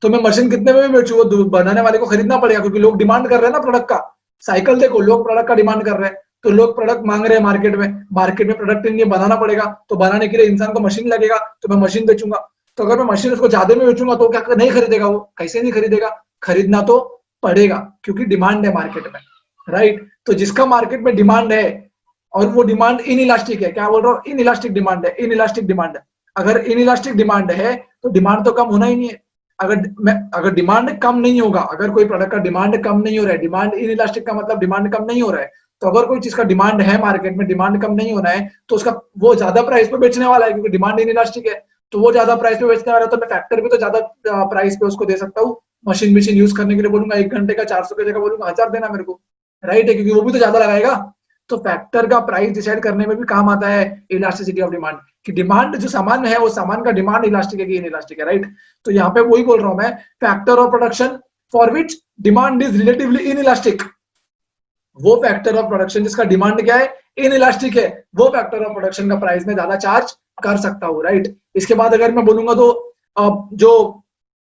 तो मैं मशीन कितने में भी बेचूं, वो बनाने वाले को खरीदना पड़ेगा, क्योंकि लोग डिमांड कर रहे हैं ना प्रोडक्ट का। साइकिल देखो, लोग प्रोडक्ट का डिमांड कर रहे हैं, तो लोग प्रोडक्ट मांग रहे हैं मार्केट में प्रोडक्ट इनके बनाना पड़ेगा, तो बनाने के लिए इंसान को मशीन लगेगा, तो मैं मशीन बेचूंगा। तो अगर मैं मशीन उसको ज्यादा में बेचूंगा तो क्या नहीं खरीदेगा? वो कैसे नहीं खरीदेगा? खरीदना तो पड़ेगा, क्योंकि डिमांड है मार्केट में, राइट? तो जिसका मार्केट में डिमांड है और वो डिमांड इनइलास्टिक है, क्या बोल रहा हूँ? इनइलास्टिक डिमांड है, इनइलास्टिक डिमांड है। अगर इनइलास्टिक डिमांड है तो डिमांड तो कम होना ही नहीं है। अगर डिमांड कम नहीं होगा, अगर कोई प्रोडक्ट का डिमांड कम नहीं हो रहा है, डिमांड इनइलास्टिक का मतलब डिमांड कम नहीं हो रहा है, तो अगर कोई चीज का डिमांड है मार्केट में, डिमांड कम नहीं होना है, तो उसका वो ज्यादा प्राइस पे बेचने वाला है, क्योंकि डिमांड इनइलास्टिक है, तो वो ज्यादा प्राइस पे बेचने वाला है, तो मैं फैक्टर भी तो ज्यादा प्राइस पे उसको दे सकता हूँ। मशीन यूज करने के लिए बोलूंगा 1 घंटे का 400 की जगह बोलूंगा 1000 देना मेरे को, राइट है? क्योंकि वो भी तो ज्यादा लगाएगा। तो फैक्टर का प्राइस डिसाइड करने में भी काम आता है इलास्टिसिटी ऑफ डिमांड, कि डिमांड जो सामान है वो सामान का डिमांड इलास्टिक है कि इनइलास्टिक है, राइट? तो यहाँ पे वही बोल रहा हूं मैं, factor of production for which demand is relatively inelastic, वो फैक्टर ऑफ प्रोडक्शन जिसका डिमांड क्या है, इनइलास्टिक है, वो फैक्टर ऑफ प्रोडक्शन का प्राइस में ज्यादा चार्ज कर सकता हूँ, राइट? इसके बाद अगर मैं बोलूंगा तो जो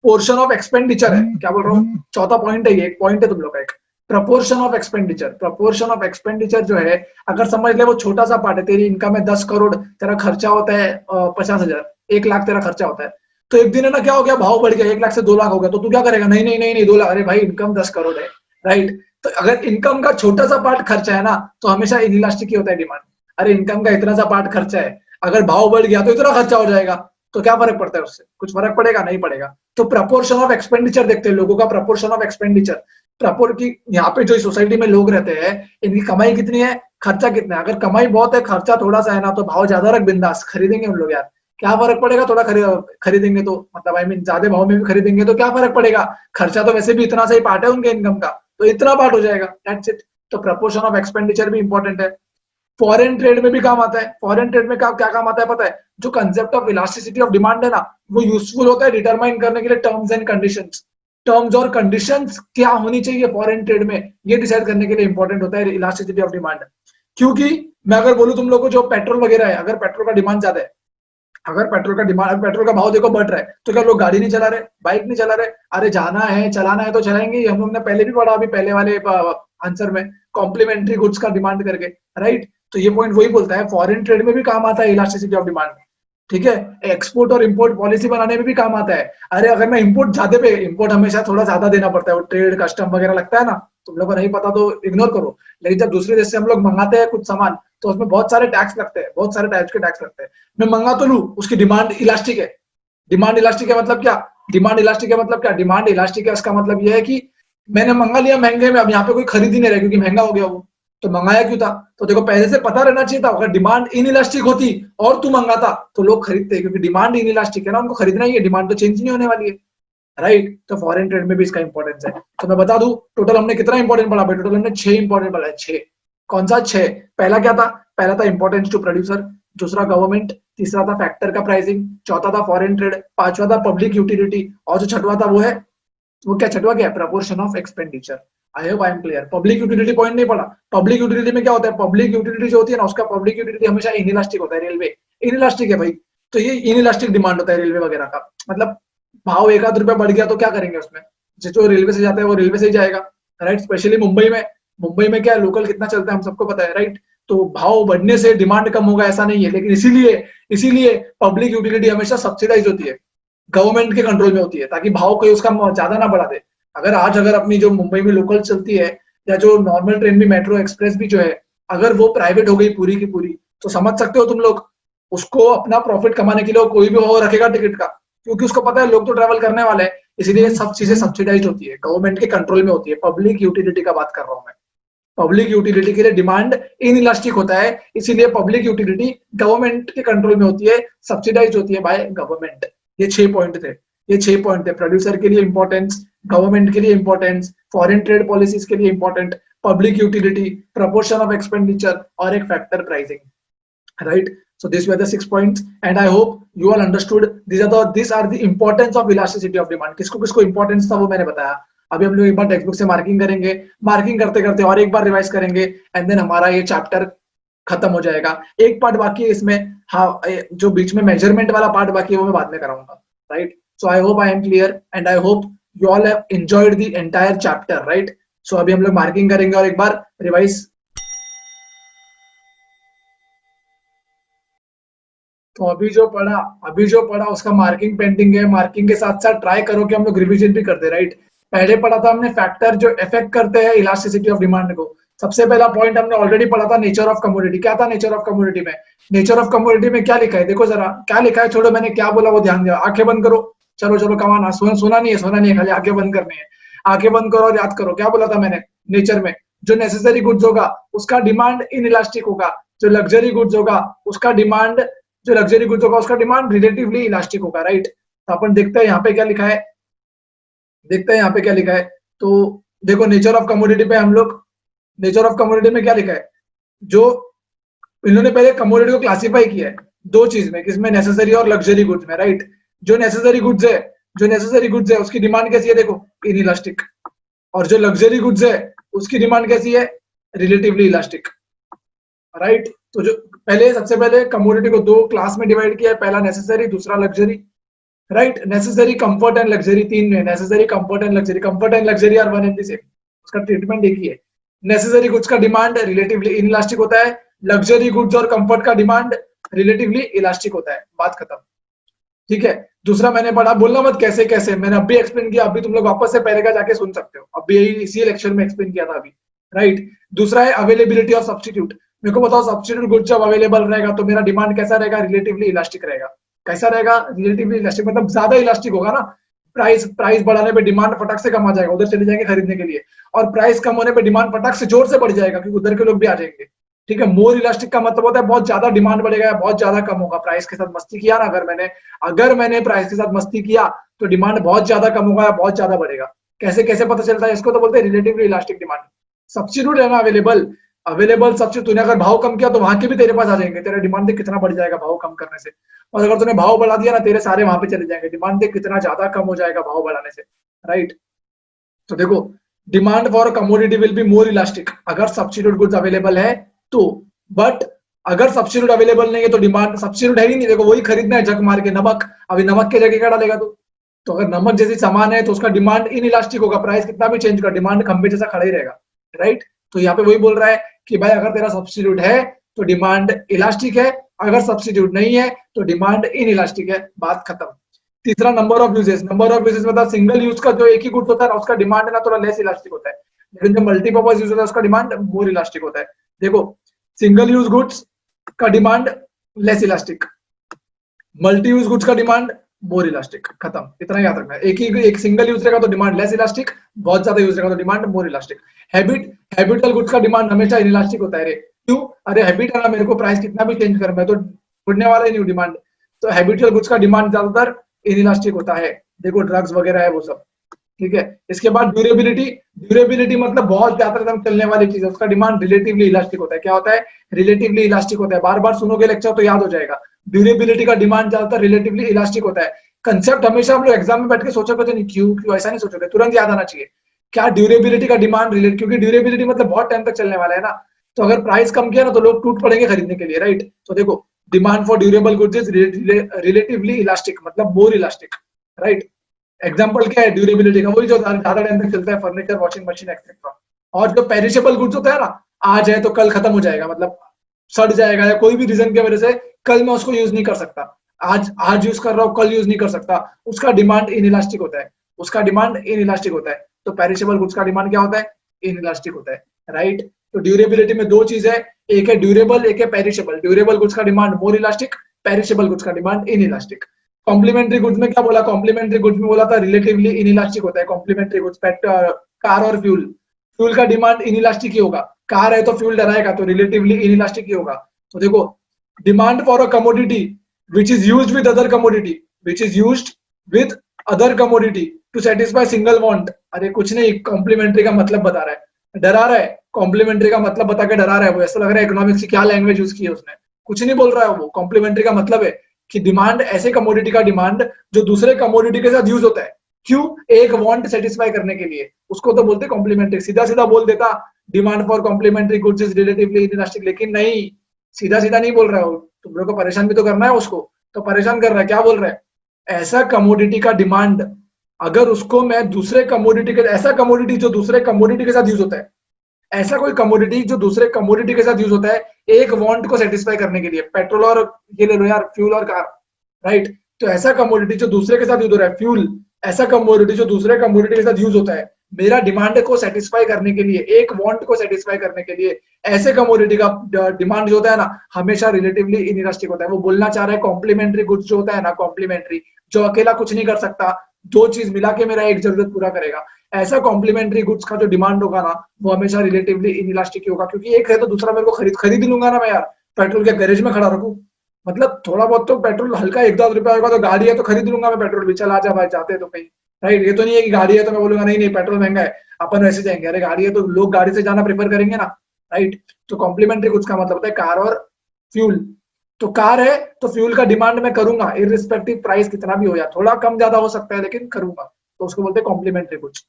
पोर्शन ऑफ एक्सपेंडिचर है, क्या बोल रहा हूँ, चौथा पॉइंट है, ये एक पॉइंट है तुम लोग का, एक proportion of expenditure. Proportion of expenditure जो है, अगर समझ ले वो छोटा सा पार्ट है, तेरी इनकम है 10 करोड़, तेरा खर्चा होता है 50,000, 1 लाख तेरा खर्चा होता है, तो एक दिन है ना क्या हो गया, भाव बढ़ गया, 1 लाख से 2 लाख हो गया, तो तू क्या करेगा? नहीं नहीं नहीं नहीं, 2 लाख, अरे भाई इनकम 10 करोड़ है, राइट? तो अगर इनकम का छोटा सा पार्ट खर्चा है ना, तो हमेशा इनइलास्टिक ही होता है डिमांड। अरे इनकम का इतना सा पार्ट खर्चा है, अगर भाव बढ़ गया तो इतना खर्चा हो जाएगा, तो क्या फर्क पड़ता है उससे? कुछ फर्क पड़ेगा? नहीं पड़ेगा। तो प्रपोर्शन ऑफ एक्सपेंडिचर देखते हैं, लोगों का प्रपोर्शन ऑफ एक्सपेंडिचर, प्रपोर की यहाँ पे जो सोसाइटी में लोग रहते हैं, इनकी कमाई कितनी है, खर्चा कितना है? अगर कमाई बहुत है, खर्चा थोड़ा सा है ना, तो भाव ज्यादा रख, बिंदास खरीदेंगे उन लोग यार, क्या फर्क पड़ेगा? थोड़ा खरीदेंगे तो, मतलब आई मीन ज्यादा भाव में भी खरीदेंगे तो क्या फर्क पड़ेगा? खर्चा तो वैसे भी इतना सा ही पार्ट है उनके इनकम का, तो इतना पार्ट हो जाएगा, दैट्स इट। तो प्रपोर्शन ऑफ एक्सपेंडिचर भी इंपॉर्टेंट है। फॉरेन ट्रेड में भी काम आता है। फॉरेन ट्रेड में क्या काम आता है पता है? जो concept of elasticity of demand है ना, वो यूजफुल होता है डिटरमाइन करने के लिए टर्म्स एंड कंडीशंस। टर्म्स और कंडीशंस क्या होनी चाहिए फॉरेन ट्रेड में, ये डिसाइड करने के लिए इंपॉर्टेंट होता है इलास्टिसिटी ऑफ डिमांड। क्योंकि मैं अगर बोलूं तुम लोग को, जो पेट्रोल वगैरह है, अगर पेट्रोल का डिमांड ज्यादा है, अगर पेट्रोल का भाव देखो बढ़ रहा है, तो क्या लोग गाड़ी नहीं चला रहे, बाइक नहीं चला रहे? अरे जाना है, चलाना है तो चलाएंगे, हम लोग ने पहले भी पढ़ा, अभी पहले वाले आंसर में, कॉम्प्लीमेंट्री गुड्स का डिमांड करके, राइट? तो ये पॉइंट वही बोलता है, फॉरेन ट्रेड में भी काम आता है इलास्टिसिटी ऑफ डिमांड, ठीक है? एक्सपोर्ट और इंपोर्ट पॉलिसी बनाने में भी काम आता है। अरे अगर मैं इंपोर्ट हमेशा थोड़ा ज्यादा देना पड़ता है, वो ट्रेड कस्टम वगैरह लगता है ना, तुम लोग को नहीं पता तो इग्नोर करो, लेकिन जब दूसरे देश से हम लोग मंगाते हैं कुछ सामान, तो उसमें बहुत सारे टैक्स लगते हैं, बहुत सारे टाइप्स के टैक्स लगते हैं। मैं मंगा तो लू, उसकी डिमांड इलास्टिक है। डिमांड इलास्टिक है मतलब क्या? डिमांड इलास्टिक है मतलब क्या? डिमांड इलास्टिक है, इसका मतलब यह है कि मैंने मंगा लिया महंगे में, अब यहाँ पे कोई खरीद ही नहीं रहा क्योंकि महंगा हो गया वो, तो मंगाया क्यों था? तो देखो पहले से पता रहना चाहिए था, अगर डिमांड इनइलास्टिक होती और तू मंगाता तो लोग खरीदते, क्योंकि डिमांड इनइलास्टिक है ना, उनको खरीदना ही है, डिमांड तो चेंज नहीं होने वाली है, राइट? तो फॉरेन ट्रेड में भी इसका इंपॉर्टेंस है। तो मैं बता दूं टोटल हमने कितना इंपॉर्टेंट पढ़ा भाई, टोटल हमने 6 इंपॉर्टेंट पढ़ा है, 6। कौन सा 6? पहला क्या था? पहला था इंपॉर्टेंस टू प्रोड्यूसर, दूसरा गवर्नमेंट, तीसरा था फैक्टर का प्राइसिंग, चौथा था फॉरेन ट्रेड, पांचवा था पब्लिक यूटिलिटी, और जो छठवा था वो है, वो क्या छठवा क्या है? Proportion of expenditure. I hope I am clear. Public utility point नहीं पढ़ा। पब्लिक यूटिलिटी में क्या होता है? पब्लिक यूटिलिटी जो होती है ना, उसका पब्लिक यूटिलिटी हमेशा इनइलास्टिक होता है। रेलवे इनइलास्टिक है भाई, तो ये इनइलास्टिक डिमांड होता है रेलवे वगैरह का। मतलब भाव 1 आध रुपया बढ़ गया तो क्या करेंगे उसमें? जो रेलवे से जाता है वो रेलवे से ही जाएगा, राइट? स्पेशली मुंबई में, मुंबई में क्या है, लोकल कितना चलता है हम सबको पता है, राइट? तो भाव बढ़ने से डिमांड कम होगा ऐसा नहीं है, लेकिन इसीलिए इसीलिए पब्लिक यूटिलिटी हमेशा सब्सिडाइज होती है, गवर्नमेंट के कंट्रोल में होती है, ताकि भाव कोई उसका ज्यादा ना बढ़ा दे। अगर अपनी जो मुंबई में लोकल चलती है, या जो नॉर्मल ट्रेन भी, मेट्रो एक्सप्रेस भी जो है, अगर वो प्राइवेट हो गई पूरी की पूरी, तो समझ सकते हो तुम लोग, उसको अपना प्रॉफिट कमाने के लिए कोई भी भाव रखेगा टिकट का, क्योंकि उसको पता है लोग तो ट्रैवल करने वाले हैं, इसलिए सब चीजें सब्सिडाइज होती है, गवर्नमेंट के कंट्रोल में होती है। पब्लिक यूटिलिटी का बात कर रहा हूं मैं। पब्लिक यूटिलिटी के लिए डिमांड इनइलास्टिक होता है, इसीलिए पब्लिक यूटिलिटी गवर्नमेंट के कंट्रोल में होती है, सब्सिडाइज होती है बाय गवर्नमेंट। ये 6 पॉइंट थे, ये 6 पॉइंट थे। प्रोड्यूसर के लिए इंपॉर्टेंस, गवर्नमेंट के लिए इंपॉर्टेंस, फॉरेन ट्रेड पॉलिसीज के लिए important, public utility, proportion of expenditure, और एक factor pricing, right? So these were the 6 points, and I hope you all understood. These are the importance of elasticity of demand. किसको किसको importance था वो मैंने बताया। अभी हम लोग एक बार टेक्स्ट बुक से मार्किंग करेंगे, मार्किंग करते करते और एक बार रिवाइज करेंगे, एंड देन हमारा ये चैप्टर खत्म हो जाएगा। एक पार्ट बाकी है इसमें, हाँ, जो बीच में मेजरमेंट वाला पार्ट बाकी है वो मैं बाद में कराऊंगा, right? So I hope I am clear, and I hope you all have enjoyed the entire chapter, right? So अभी हम लोग मार्किंग करेंगे और एक बार रिवाइज। तो अभी जो पढ़ा उसका मार्किंग पेंडिंग है। मार्किंग के साथ साथ ट्राई करो कि हम लोग रिवीजन भी करते, राइट? पहले पढ़ा था हमने फैक्टर जो इफेक्ट करते हैं इलास्टिसिटी ऑफ डिमांड को। सबसे पहला पॉइंट हमने ऑलरेडी पढ़ा था, नेचर ऑफ कमोडिटी। क्या था नेचर ऑफ कमोडिटी में? नेचर ऑफ कमोडिटी में क्या लिखा है देखो जरा, क्या लिखा है, छोड़ो मैंने क्या बोला वो ध्यान दो, आंखें बंद करो। चलो चलो कमाना, सुना नहीं है, खाली आंखें बंद करनी है। आंखें बंद करो और याद करो क्या बोला था मैंने। नेचर में जो नेसेसरी गुड्स होगा उसका डिमांड इनइलास्टिक होगा, जो लग्जरी गुड्स होगा उसका डिमांड, जो लग्जरी गुड्स होगा उसका डिमांड रिलेटिवली इलास्टिक होगा, राइट? तो अपन देखते हैं यहाँ पे क्या लिखा है, देखते हैं यहाँ पे क्या लिखा है। तो देखो नेचर ऑफ कमोडिटी पे हम लोग, नेचर ऑफ कमोडिटी में क्या लिखा है, जो इन्होंने पहले कमोडिटी को क्लासिफाई किया है दो चीज में, किसमें? नेसेसरी और लग्जरी गुड्स में, राइट? जो नेसेसरी गुड्स है, जो नेसेसरी गुड्स है उसकी डिमांड कैसी है देखो, इनइलास्टिक। और जो लग्जरी गुड्स है उसकी डिमांड कैसी है? Relatively elastic, right? तो जो पहले, सबसे पहले कमोडिटी को दो क्लास में डिवाइड किया है, पहला नेसेसरी, दूसरा luxury, right? Necessary, comfort and luxury, तीन में necessary, comfort and luxury. Comfort and luxury are one and the same, उसका ट्रीटमेंट एक ही है। नेसेसरी गुड्स का डिमांड रिलेटिवली इनइलास्टिक होता है, लग्जरी गुड्स और कंफर्ट का डिमांड रिलेटिवली इलास्टिक होता है, बात खत्म, ठीक है? दूसरा मैंने पढ़ा, बोलना मत कैसे कैसे, मैंने अभी एक्सप्लेन किया, अभी तुम लोग वापस से पहले का जाके सुन सकते हो, अभी यही इसी लेक्चर में एक्सप्लेन किया था अभी, राइट? दूसरा है अवेलेबिलिटी ऑफ सब्स्टिट्यूट। मेरे को बताओ सब्स्टिट्यूट गुड जब अवेलेबल रहेगा तो मेरा डिमांड कैसा रहेगा? रिलेटिवली इलास्टिक रहेगा। कैसा रहेगा? रिलेटिवली इलास्टिक, मतलब ज्यादा इलास्टिक होगा ना। प्राइस बढ़ाने पे डिमांड फटक से कम आ जाएगा, उधर चले जाएंगे खरीदने के लिए, और प्राइस कम होने पे डिमांड फटक से जोर से बढ़ जाएगा क्योंकि उधर के लोग भी आ जाएंगे, ठीक है? मोर इलास्टिक का मतलब होता है बहुत ज्यादा डिमांड बढ़ेगा, बहुत ज्यादा कम होगा। प्राइस के साथ मस्ती किया ना अगर मैंने प्राइस के साथ मस्ती किया तो डिमांड बहुत ज्यादा कम होगा या बहुत ज्यादा बढ़ेगा। कैसे कैसे पता चलता है? इसको तो बोलते हैं रिलेटिवली इलास्टिक डिमांड। सब्स्टिट्यूट है ना अवेलेबल सब्स्टिट्यूट, तूने अगर भाव कम किया तो वहां के भी तेरे पास आ जाएंगे, तेरा डिमांड देख कितना बढ़ जाएगा भाव कम करने से। और अगर तूने भाव बढ़ा दिया ना, तेरे सारे वहां पे चले जाएंगे, डिमांड देख कितना ज्यादा कम हो जाएगा भाव बढ़ाने से, राइट? तो देखो, demand for commodity will be more elastic अगर सब्स्टिट्यूट गुड्स अवेलेबल है तो, बट अगर सब्स्टिट्यूट अवेलेबल नहीं है तो डिमांड, सब्स्टिट्यूट है ही नहीं, देखो वही खरीदना है झक मार के, नमक, अभी नमक के जगह क्या डालेगा तू? तो अगर नमक जैसी सामान है तो उसका डिमांड इनइलास्टिक होगा, प्राइस कितना भी चेंज कर डिमांड खंबे जैसा खड़ा ही रहेगा, राइट? तो यहाँ पे वही बोल रहा है कि भाई अगर तेरा सब्स्टिट्यूट है तो डिमांड इलास्टिक है, अगर सब्स्टिट्यूट नहीं है तो डिमांड इनइलास्टिक है, बात खत्म। तीसरा नंबर ऑफ यूजेस मतलब सिंगल यूज का जो एक ही गुड्स होता है ना उसका डिमांड है ना थोड़ा लेस इलास्टिक होता है, लेकिन जो मल्टीपर्पज यूज होता है उसका डिमांड मोर इलास्टिक होता है। देखो, सिंगल यूज गुड्स का demand less elastic, multi use goods का डिमांड मोर इलास्टिक, खत्म, इतना याद रखना है। एक सिंगल यूज रहेगा तो डिमांड लेस इलास्टिक, बहुत ज्यादा यूज रहेगा तो डिमांड मोर इलास्टिक। हैबिटल गुड्स का डिमांड हमेशा इनइलास्टिक होता है रे, क्यों? अरे हैबिट है ना, मेरे को प्राइस कितना भी चेंज कर, मैं तो उड़ने वाला ही नहीं हूँ डिमांड। तो हैबिटल गुड्स का डिमांड ज्यादातर इनइलास्टिक होता है, देखो ड्रग्स वगैरह है वो सब, ठीक है। इसके बाद ड्यूरेबिलिटी, ड्यूरेबिलिटी मतलब बहुत ज्यादा एकदम चलने वाली चीज है, उसका डिमांड रिलेटिवली इलास्टिक होता है। क्या होता है? रिलेटिवली इलास्टिक होता है, बार बार सुनोगे लेक्चर तो याद हो जाएगा। ड्यूरेबिलिटी का डिमांड ज्यादातर रिलेटिवली इलास्टिक होता है। कंसेप्ट हमेशा हम लोग एग्जाम में बैठ के सोचोगे तो नहीं, क्यों क्यों ऐसा नहीं सोचोगे, तुरंत याद आना चाहिए। क्या ड्यूरेबिलिटी का डिमांड रिलेट, क्योंकि ड्यूरेबिलिटी मतलब बहुत टाइम तक चलने वाला है ना, तो अगर प्राइस कम किया ना तो लोग टूट पड़ेंगे खरीदने के लिए, राइट। तो देखो, demand for durable goods is relatively elastic, मतलब मोर इलास्टिक, राइट। एग्जाम्पल क्या है ड्यूरेबिलिटी का? वही जो ज्यादा टाइम तक चलता है, फर्नीचर, वॉशिंग मशीन एक्सेट्रा। और जो पेरिशेबल गुड्स होता है ना, आज है तो कल खत्म हो जाएगा, मतलब सड़ जाएगा या कोई भी रीजन की वजह से कल मैं उसको यूज नहीं कर सकता, आज यूज कर रहा हूँ कल यूज नहीं कर सकता, उसका डिमांड इनइलास्टिक होता है, उसका डिमांड इनइलास्टिक होता है। तो पेरिशेबल गुड्स का डिमांड क्या होता है? इनइलास्टिक होता है, राइट। तो ड्यूरेबिलिटी में दो चीज है, एक है ड्यूरेबल, एक है पेरिशेबल। ड्यूरेबल गुड्स का demand more elastic, perishable goods का डिमांड इनइलास्टिक। कॉम्प्लीमेंट्री गुड्स में क्या बोला? कॉम्प्लीमेंट्री गुड्स में बोला था रिलेटिवली इनइलास्टिक होता है कॉम्प्लीमेंट्री गुड्स। कार और फ्यूल, फ्यूल का डिमांड इनइलास्टिक ही होगा, कार है तो फ्यूल डराएगा, तो रिलेटिवली इनइलास्टिक ही होगा। तो देखो, demand for a commodity which is used with other commodity, which is used with other commodity to satisfy single want। अरे कुछ नहीं, कॉम्प्लीमेंट्री का मतलब बता रहा है, डरा रहा है, कॉम्प्लीमेंट्री का मतलब बता के डरा रहा है वो, ऐसा लग रहा है इकोनॉमिक्स की क्या लैंग्वेज यूज की है उसने, कुछ नहीं बोल रहा है वो। कॉम्प्लीमेंट्री का मतलब है कि डिमांड, ऐसे कमोडिटी का डिमांड जो दूसरे कमोडिटी के साथ यूज होता है, क्यों? एक वांट सेटिस्फाई करने के लिए, उसको तो बोलते कॉम्प्लीमेंट्री। सीधा सीधा बोल देता demand for complementary goods is relatively inelastic, लेकिन नहीं, सीधा सीधा नहीं बोल रहा है, तुम लोग को परेशान भी तो करना है उसको, तो परेशान कर रहा है। क्या बोल रहा है? ऐसा कमोडिटी का डिमांड, अगर उसको मैं दूसरे कमोडिटी के, ऐसा कमोडिटी जो दूसरे कमोडिटी के साथ यूज होता है, ऐसा कोई कमोडिटी जो दूसरे कमोडिटी के साथ यूज होता है एक वांट को सेटिस्फाई करने के लिए, पेट्रोल और ये ले लो यार, फ्यूल और कार, राइट। तो ऐसा कमोडिटी जो दूसरे के साथ यूज हो रहा है, फ्यूल, ऐसा कमोडिटी जो दूसरे कमोडिटी के साथ यूज होता है मेरा डिमांड को सेटिस्फाई करने के लिए, एक वांट को सेटिस्फाई करने के लिए, ऐसे कमोडिटी का डिमांड जो होता है ना, हमेशा रिलेटिवली इनइलास्टिक होता है। वो बोलना चाह रहा है कॉम्प्लीमेंट्री गुड्स जो होता है ना, कॉम्प्लीमेंट्री, जो अकेला कुछ नहीं कर सकता, दो चीज मिला के मेरा एक जरूरत पूरा करेगा, ऐसा कॉम्प्लीमेंट्री गुड्स का जो डिमांड होगा ना, वो हमेशा रिलेटिवली इनइलास्टिक ही होगा। क्योंकि एक है तो दूसरा मेरे को खरीद लूंगा ना मैं यार, पेट्रोल के गैरेज में खड़ा रखूं, मतलब थोड़ा बहुत तो पेट्रोल हल्का 1-10 रुपया होगा, तो गाड़ी है तो खरीद लूंगा मैं पेट्रोल भी, चल आजा भाई जाते हैं तो कहीं, राइट। ये तो नहीं है कि गाड़ी है तो मैं बोलूंगा नहीं नहीं पेट्रोल महंगा है अपन वैसे जाएंगे, अरे गाड़ी है तो लोग गाड़ी से जाना प्रेफर करेंगे ना, राइट। तो कॉम्प्लीमेंट्री गुड्स का मतलब होता है कार और फ्यूल। तो कार है तो फ्यूल का डिमांड मैं करूंगा, इररिस्पेक्टिव प्राइस कितना भी हो, या थोड़ा कम ज्यादा हो सकता है लेकिन करूंगा, तो उसको बोलते हैं कॉम्प्लीमेंट्री गुड्स।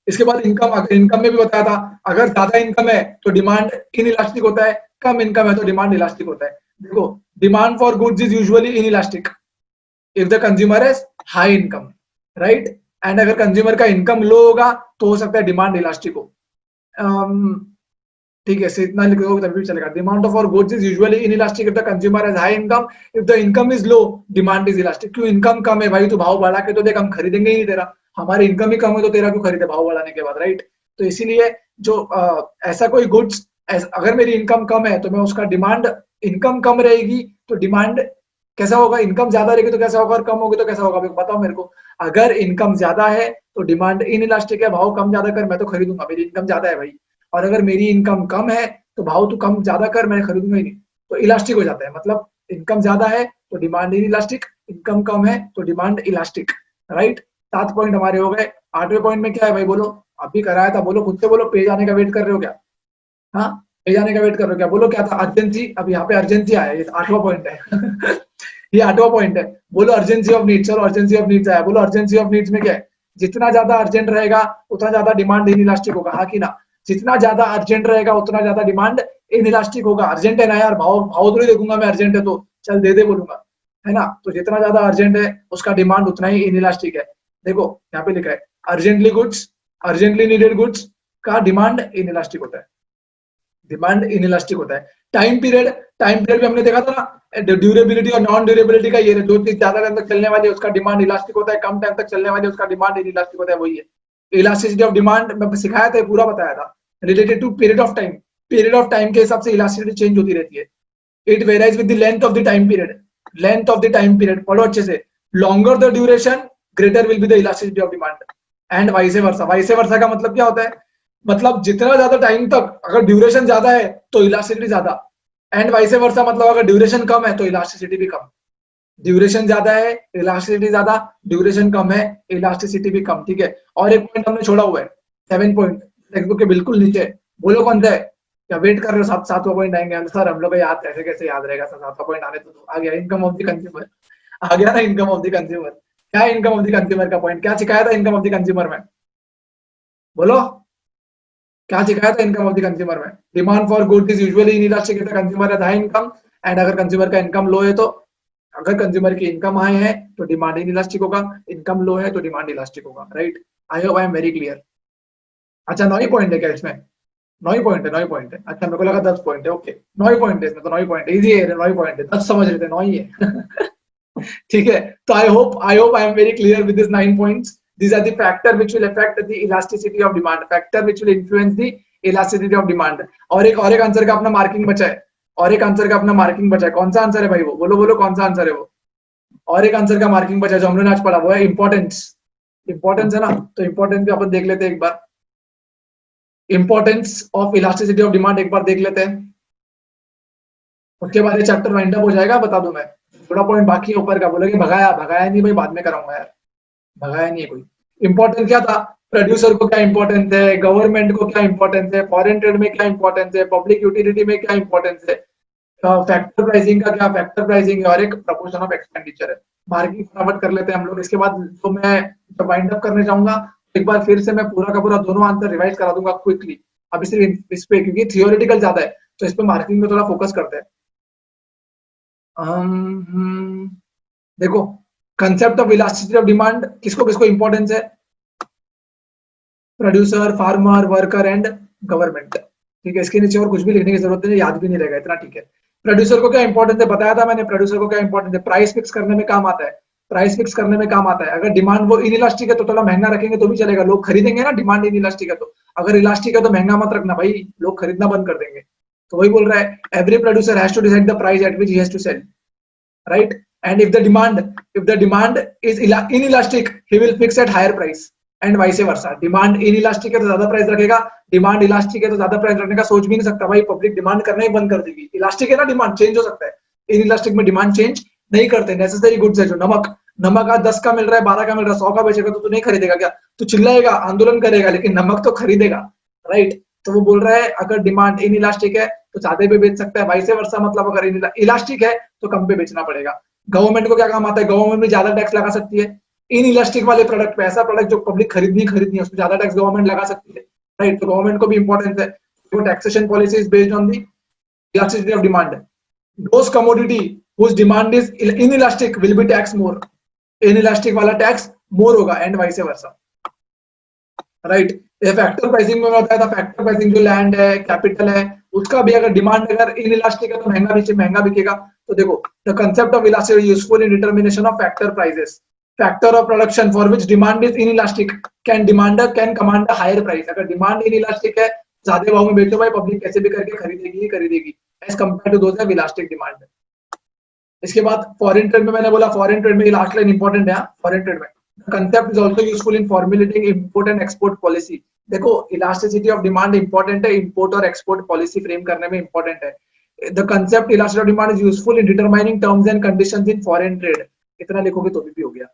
इसके बाद इनकम, अगर इनकम में भी बताया था, अगर ज्यादा इनकम है तो डिमांड इनइलास्टिक होता है, कम इनकम है तो डिमांड इलास्टिक होता है। देखो, demand for goods is usually inelastic if the consumer has high income, right. And अगर कंज्यूमर का इनकम लो होगा तो हो सकता है डिमांड इलास्टिक हो। ठीक है, इतना लिख दो तभी चलेगा। Demand for goods is usually inelastic if the consumer has high income, if the income is low demand is elastic. क्यों? इनकम कम है भाई, तो भाव बढ़ा के तो देख, हम खरीदेंगे ही नहीं तेरा, हमारी इनकम ही कम है तो तेरा क्यों खरीदे भाव बढ़ाने के बाद, राइट। तो इसीलिए जो ऐसा कोई गुड्स, अगर मेरी इनकम कम है तो मैं उसका डिमांड, इनकम कम रहेगी तो डिमांड कैसा होगा, इनकम ज्यादा रहेगी तो कैसा होगा, और कम होगी तो कैसा होगा, बताओ मेरे को। अगर इनकम ज्यादा है तो डिमांड इनइलास्टिक है, भाव कम ज्यादा कर मैं तो खरीदूंगा, मेरी इनकम ज्यादा है भाई। और अगर मेरी इनकम कम है तो भाव तो कम ज्यादा कर, मैं खरीदूंगा ही नहीं, तो इलास्टिक हो जाता है। मतलब इनकम ज्यादा है तो डिमांड इलास्टिक, इनकम कम है तो डिमांड इलास्टिक, राइट। 7 पॉइंट हमारे हो गए। 8वें पॉइंट में क्या है भाई, बोलो, अभी कराया था, बोलो खुद से बोलो, पेज आने का वेट कर रहे हो क्या? हाँ, पेज आने का वेट कर रहे हो क्या? बोलो क्या था? अर्जेंसी, अब यहाँ पे अर्जेंसी आया, ये 8वां पॉइंट है ये 8वां पॉइंट है। बोलो अर्जेंसी ऑफ नीड्स, और अर्जेंसी ऑफ नीड्स आया, बोलो अर्जेंसी ऑफ नीड्स में क्या है? जितना ज्यादा अर्जेंट रहेगा उतना ज्यादा डिमांड इनइलास्टिक होगा, हाँ कि ना? जितना ज्यादा अर्जेंट रहेगा उतना ज्यादा डिमांड इनइलास्टिक होगा। अर्जेंट है ना यार, भाव भाव तो नहीं देखूंगा मैं, अर्जेंट है तो चल दे दे बोलूंगा, है ना। तो जितना ज्यादा अर्जेंट है उसका डिमांड उतना ही इनइलास्टिक है। देखो यहाँ पे लिखा है urgently goods, urgently needed goods का डिमांड इनइलास्टिक होता है, डिमांड इनइलास्टिक होता है। टाइम पीरियड, टाइम पीरियड भी हमने देखा था ना, ड्यूरेबिलिटी और नॉन ड्यूरेबिलिटी का, ये जो चीज ज्यादा टाइम तक चलने वाली है उसका डिमांड इलास्टिक होता है, कम टाइम तक चलने वाली है उसका डिमांड इनइलास्टिक होता है, वही है इलास्टिसिटी ऑफ डिमांड। मैं सिखाया था, पूरा बताया था, related to period of time. Period of time के हिसाब से इलास्टिसिटी चेंज होती रहती है। It varies with the length of the time period, length of the time period, पढ़ो अच्छे से। longer the duration greater will be the elasticity of demand and vice versa. vice versa का मतलब क्या होता है, मतलब जितना ज्यादा टाइम तक अगर ड्यूरेशन ज्यादा है तो इलास्टिसिटी ज्यादा, एंड वाइस वर्सा मतलब अगर ड्यूरेशन कम है तो इलास्टिसिटी भी कम। ड्यूरेशन ज्यादा है इलास्टिसिटी ज्यादा, ड्यूरेशन कम है इलास्टिसिटी भी कम। ठीक है, और एक पॉइंट हमने छोड़ा हुआ है 7 पॉइंट टेक्स्ट के बिल्कुल नीचे, बोलो कौन सा है, क्या वेट कर रहे हो, सातवां पॉइंट आएंगे हम सर, हम लोग को याद कैसे कैसे याद रहेगा सर, सातवां पॉइंट आने तो आ गया, इनकम ऑफ द कंज्यूमर आ गया ना, इनकम ऑफ द कंज्यूमर। क्या है इनकम ऑफ द कंज्यूमर का पॉइंट, क्या सिखाया था इनकम ऑफ द कंज्यूमर में, बोलो क्या सिखाया था इनकम ऑफ द कंज्यूमर में, demand for goods is usually inelastic, consumer है हाई इनकम, एंड अगर कंज्यूमर का इनकम लो है तो, अगर कंज्यूमर की इनकम हाई है तो डिमांड इनइलास्टिक होगा, इनकम लो है तो डिमांड इलास्टिक होगा, right. I hope I am very clear. अच्छा 9 ही पॉइंट है क्या इसमें, 9 ही पॉइंट है, 9 ही पॉइंट है, अच्छा मेरे को लगा 10 पॉइंट है, ओके 9 ही पॉइंट है इसमें, तो 9 ही पॉइंट है, इजी है, 9 ही पॉइंट है, 10 समझ रहे थे 9 ही है ठीक है, तो आई hope I am very clear with this 9 points. These are the factor which will affect the elasticity of demand, factor which will influence the elasticity of demand। और एक आंसर का अपना मार्किंग बचा है, और एक आंसर का अपना मार्किंग बचा है, कौन सा आंसर है भाई वो, बोलो बोलो कौन सा आंसर है वो, और एक आंसर का मार्किंग बचा है जो हमने आज पढ़ा, वो है इंपॉर्टेंस। इंपॉर्टेंस है ना, तो इंपॉर्टेंस भी अपन देख लेते हैं एक बार, importance of elasticity of demand एक बार देख लेते हैं, उसके बाद ये चैप्टर वाइंड अप हो जाएगा, बता दूं मैं, थोड़ा पॉइंट बाकी है ऊपर का, बोलोगे भगाया भगाया नहीं भाई, बाद में कराऊंगा यार, भगाया नहीं है कोई। इंपॉर्टेंस क्या था, प्रोड्यूसर को क्या इंपॉर्टेंस है, गवर्नमेंट को क्या इंपॉर्टेंस है, फॉरेन ट्रेड में क्या इंपॉर्टेंस है, पब्लिक यूटिलिटी में क्या इंपॉर्टेंस है, फैक्टर प्राइसिंग का क्या फैक्टर प्राइसिंग है, और एक प्रपोर्शन ऑफ एक्सपेंडिचर है। मार्किंग फटाफट कर लेते हैं हम लोग, इसके बाद तो मैं जब वाइंड अप करने जाऊंगा एक बार फिर से मैं पूरा का पूरा दोनों आंसर रिवाइज करा दूंगा क्विकली, अभी सिर्फ इस पे क्योंकि थियोरेटिकल ज्यादा है तो इस पे मार्किंग में थोड़ा फोकस करते हैं। देखो concept of elasticity of demand किसको किसको इंपॉर्टेंस है, producer, farmer, worker and government. ठीक है, इसके नीचे और कुछ भी लिखने की जरूरत नहीं, याद भी नहीं रहेगा इतना, ठीक है। प्रोड्यूसर को क्या इंपॉर्टेंस है, बताया था मैंने, प्रोड्यूसर को क्या इंपॉर्टेंस है, प्राइस फिक्स करने में काम आता है, प्राइस फिक्स करने में काम आता है। अगर डिमांड वो इनइलास्टिक है तो थोड़ा महंगा रखेंगे तो भी चलेगा, लोग खरीदेंगे ना, डिमांड इनइलास्टिक है तो, अगर इलास्टिक है तो महंगा मत रखना भाई, लोग खरीदना बंद कर देंगे। तो वही बोल रहा है, every producer has to decide the price at which he has to sell, right? And if the demand is inelastic, he will fix at higher price and vice versa। Demand inelastic है तो ज्यादा price रखेगा, demand elastic है तो ज्यादा price रखने का सोच भी नहीं सकता भाई, पब्लिक डिमांड करना ही बंद कर देगी। इलास्टिक है ना, डिमांड चेंज हो सकता है, इनइलास्टिक में डिमांड चेंज नहीं करते। नेसेसरी गुड्स है जो नमक आज 10 का मिल रहा है, 12 का मिल रहा है, 100 का बेचेगा तो तू नहीं खरीदेगा क्या, तू चिल्लाएगा आंदोलन करेगा, लेकिन नमक तो खरीदेगा, राइट। तो वो बोल रहा है अगर डिमांड इनइलास्टिक है तो ज्यादा पे बेच सकता है, वाइस वर्सा मतलब अगर इलास्टिक है तो कम पे बेचना पड़ेगा। गवर्नमेंट को क्या काम आता है, गवर्नमेंट भी ज्यादा टैक्स लगा सकती है इन इलास्टिक वाले प्रोडक्ट पे, ऐसा प्रोडक्ट जो पब्लिक खरीदनी है उसमें ज्यादा टैक्स गवर्नमेंट लगा सकती है, राइट। तो गवर्नमेंट को भी इंपॉर्टेंस है, तो taxation policy is based on the elasticity of demand. Those commodity whose demand is inelastic will be tax more, inelastic वाला टैक्स मोर होगा एंड वाइस वर्सा, राइट। ये फैक्टर प्राइसिंग में बताया था, फैक्टर प्राइसिंग जो land है, capital है, उसका भी अगर डिमांड अगर इनइलास्टिक है तो महंगा बिकेगा। तो देखो the concept of elasticity useful in determination of factor prices, factor of production for which demand is inelastic can command a higher price. अगर डिमांड इनइलास्टिक है, ज्यादा भाव में बेचो भाई, पब्लिक कैसे भी करके खरीदेगी as compare to those of elastic demand. इसके बाद फॉरेन ट्रेड में मैंने बोला, फॉरेन ट्रेड में लास्ट लाइन इंपॉर्टेंट है, फॉरेन ट्रेड में concept is also useful in formulating import and export policy। देखो इलास्टिसिटी ऑफ डिमांड इंपॉर्टेंट है, इंपोर्ट और एक्सपोर्ट पॉलिसी फ्रेम करने में इंपॉर्टेंट है। The concept elasticity of demand is useful in determining terms and conditions in foreign trade. इतना लिखोगे तो भी हो गया,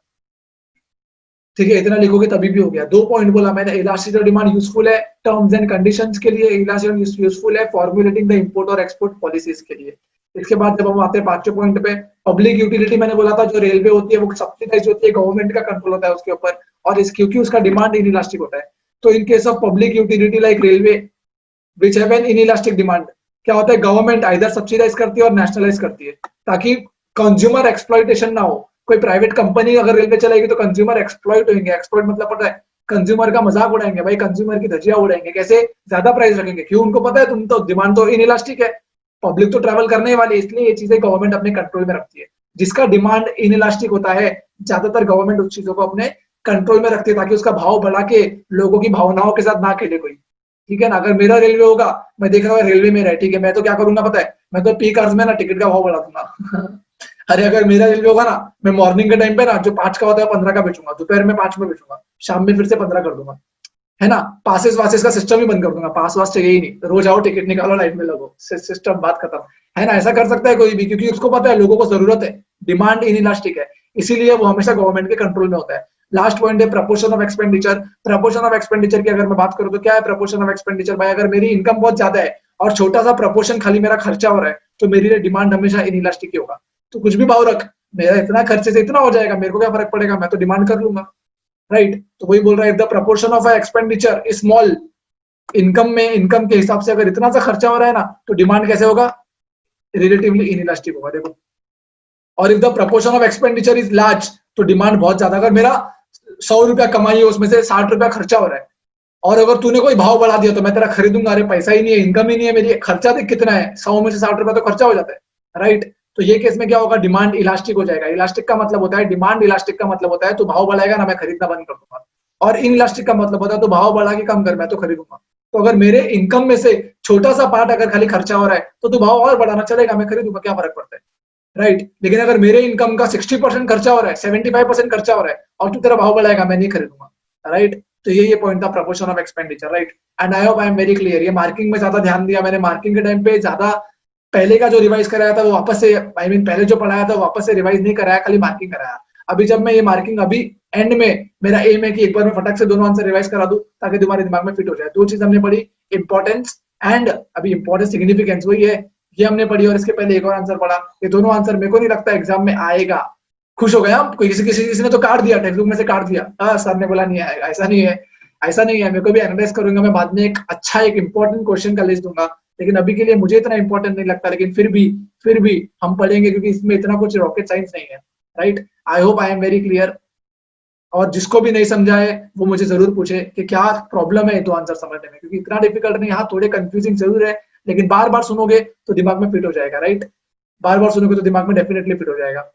ठीक है, इतना लिखोगे तभी भी हो गया। 2 पॉइंट बोला मैंने, इलास्टिसिटी ऑफ डिमांड यूजफुल है टर्म्स एंड कंडीशंस के लिए, इलास्टिसिटी यूजफुल है फॉर्मुलेटिंग द इंपोर्ट और एक्सपोर्ट पॉलिसीज के लिए। इसके बाद जब हम आते हैं 5वें पॉइंट पे, पब्लिक यूटिलिटी मैंने बोला था जो रेलवे होती है वो सब्सिडाइज होती है, गवर्नमेंट का कंट्रोल होता है उसके ऊपर, और इस क्योंकि उसका डिमांड इनइलास्टिक होता है। तो in case of public utility like railway which have an inelastic demand, क्या होता है, गवर्नमेंट आइदर सब्सिडाइज करती है और नेशनलाइज करती है ताकि कंज्यूमर एक्सप्लॉइटेशन ना हो। कोई प्राइवेट कंपनी अगर रेलवे चलाएगी तो कंज्यूमर एक्सप्लॉइट होंगे, एक्सप्लॉइट मतलब पता है कंज्यूमर का मजाक उड़ाएंगे भाई, कंज्यूमर की धज्जियां उड़ाएंगे, कैसे, ज्यादा प्राइस रखेंगे, क्यों, उनको पता है तुम तो डिमांड तो इनइलास्टिक है, पब्लिक तो ट्रैवल करने वाली है, इसलिए ये चीजें गवर्नमेंट अपने कंट्रोल में रखती है। जिसका डिमांड इनइलास्टिक होता है ज्यादातर गवर्नमेंट उस चीजों को अपने कंट्रोल में रखती है ताकि उसका भाव बढ़ा के लोगों की भावनाओं के साथ ना खेले कोई, ठीक है ना। अगर मेरा रेलवे होगा, मैं देख रहा हूँ रेलवे में रहा है, ठीक है, मैं तो क्या करूंगा पता है, मैं तो पीक आवर्स में ना टिकट का भाव बढ़ा दूंगा अरे अगर मेरा रेलवे होगा ना, मैं मॉर्निंग के टाइम पे ना जो 5 का होता है 15 का बेचूंगा, दोपहर में 5 में बेचूंगा, शाम में फिर से 15 कर दूंगा, है ना। पासेस वासेस का सिस्टम ही बंद कर दूंगा, पास वास चाहिए ही नहीं, रोज आओ टिकट निकालो लाइन में लगो, सिस्टम बात खत्म, है ना। ऐसा कर सकता है कोई भी, क्योंकि उसको पता है लोगों को जरूरत है, डिमांड इनइलास्टिक है, इसीलिए वो हमेशा गवर्नमेंट के कंट्रोल में होता है। लास्ट पॉइंट है proportion of expenditure. Proportion of expenditure की अगर मैं बात करूं तो क्या है प्रपोर्शन ऑफ एक्सपेंडिचर भाई, अगर मेरी इनकम बहुत ज्यादा है और छोटा सा प्रपोर्शन खाली मेरा खर्चा हो रहा है, तो मेरी लिए डिमांड हमेशा इनइलास्टिक ही होगा। तो कुछ भी भाव रख, मेरा इतना खर्चे से इतना हो जाएगा, मेरे को क्या फर्क पड़ेगा, मैं तो डिमांड कर लूंगा, राइट। तो वही बोल रहा है, if the proportion of expenditure small, income में, इनकम के हिसाब से अगर इतना सा खर्चा हो रहा है ना, तो डिमांड कैसे होगा, रिलेटिवली इनइलास्टिक होगा। देखो, और if the proportion of expenditure is large, तो डिमांड बहुत ज्यादा, अगर मेरा 100 रुपया कमाई है उसमें से 60 रुपया खर्चा हो रहा है, और अगर तूने कोई भाव बढ़ा दिया तो मैं तेरा खरीदूंगा, अरे पैसा ही नहीं है, इनकम ही नहीं है मेरी, खर्चा देख कितना है, 100 में से 60 रुपया तो खर्चा हो जाता है, राइट। तो ये केस में क्या होगा, डिमांड इलास्टिक हो जाएगा। इलास्टिक का मतलब होता है, डिमांड इलास्टिक का मतलब होता है तो भाव बढ़ाएगा ना, मैं खरीदना बंद कर दूंगा, और इन इलास्टिक का मतलब होता है तो भाव बढ़ा के कम कर, मैं तो खरीदूंगा। तो अगर मेरे इनकम में से छोटा सा पार्ट अगर खाली खर्चा हो रहा है, तो तू भाव और बढ़ाना चलेगा, मैं खरीदूंगा, क्या फर्क पड़ता है, राइट। लेकिन अगर मेरे इनकम का 60% खर्चा हो रहा है, 75% खर्चा हो रहा है, और तू तेरा भाव बढ़ाएगा, मैं नहीं खरीदूंगा, राइट। तो ये पॉइंट था proportion of expenditure, right. And I hope I am very clear. ये मार्किंग में ज्यादा ध्यान दिया मैंने, मार्किंग के टाइम पे ज्यादा पहले का जो रिवाइज कराया था वो वापस से, आई मीन पहले जो पढ़ाया था वापस से रिवाइज नहीं कराया, खाली मार्किंग कराया। अभी जब मैं ये मार्किंग अभी एंड में, मेरा एम है कि एक बार मैं फटक से दोनों आंसर रिवाइज करा दूं, ताकि तुम्हारे दिमाग में फिट हो जाए। दो चीज हमने पढ़ी, इंपॉर्टेंस एंड अभी इंपॉर्टेंस सिग्निफिकेंस, वही है, ये हमने पढ़ी, और इसके पहले एक और आंसर पढ़ा। ये दोनों आंसर मेरे को नहीं लगता एग्जाम में आएगा। खुश हो गया हम, कोई किसी ने तो काट दिया, टेक्स्ट बुक में से काट दिया, हाँ सर ने बोला नहीं आएगा, ऐसा नहीं है, ऐसा नहीं है। मेरे को भी एनालाइज करूंगा मैं बाद में, एक अच्छा एक इंपॉर्टेंट क्वेश्चन का लिस्ट दूंगा, लेकिन अभी के लिए मुझे इतना इंपॉर्टेंट नहीं लगता, लेकिन फिर भी हम पढ़ेंगे, क्योंकि इसमें इतना कुछ रॉकेट साइंस नहीं है, right. I hope I am very clear. और जिसको भी नहीं समझा है वो मुझे जरूर पूछे कि क्या प्रॉब्लम है तो आंसर समझने में, क्योंकि इतना डिफिकल्ट नहीं, हाँ थोड़े कंफ्यूजिंग जरूर है, लेकिन बार बार सुनोगे तो दिमाग में फिट हो जाएगा, राइट। बार बार सुनोगे तो दिमाग में डेफिनेटली फिट हो जाएगा।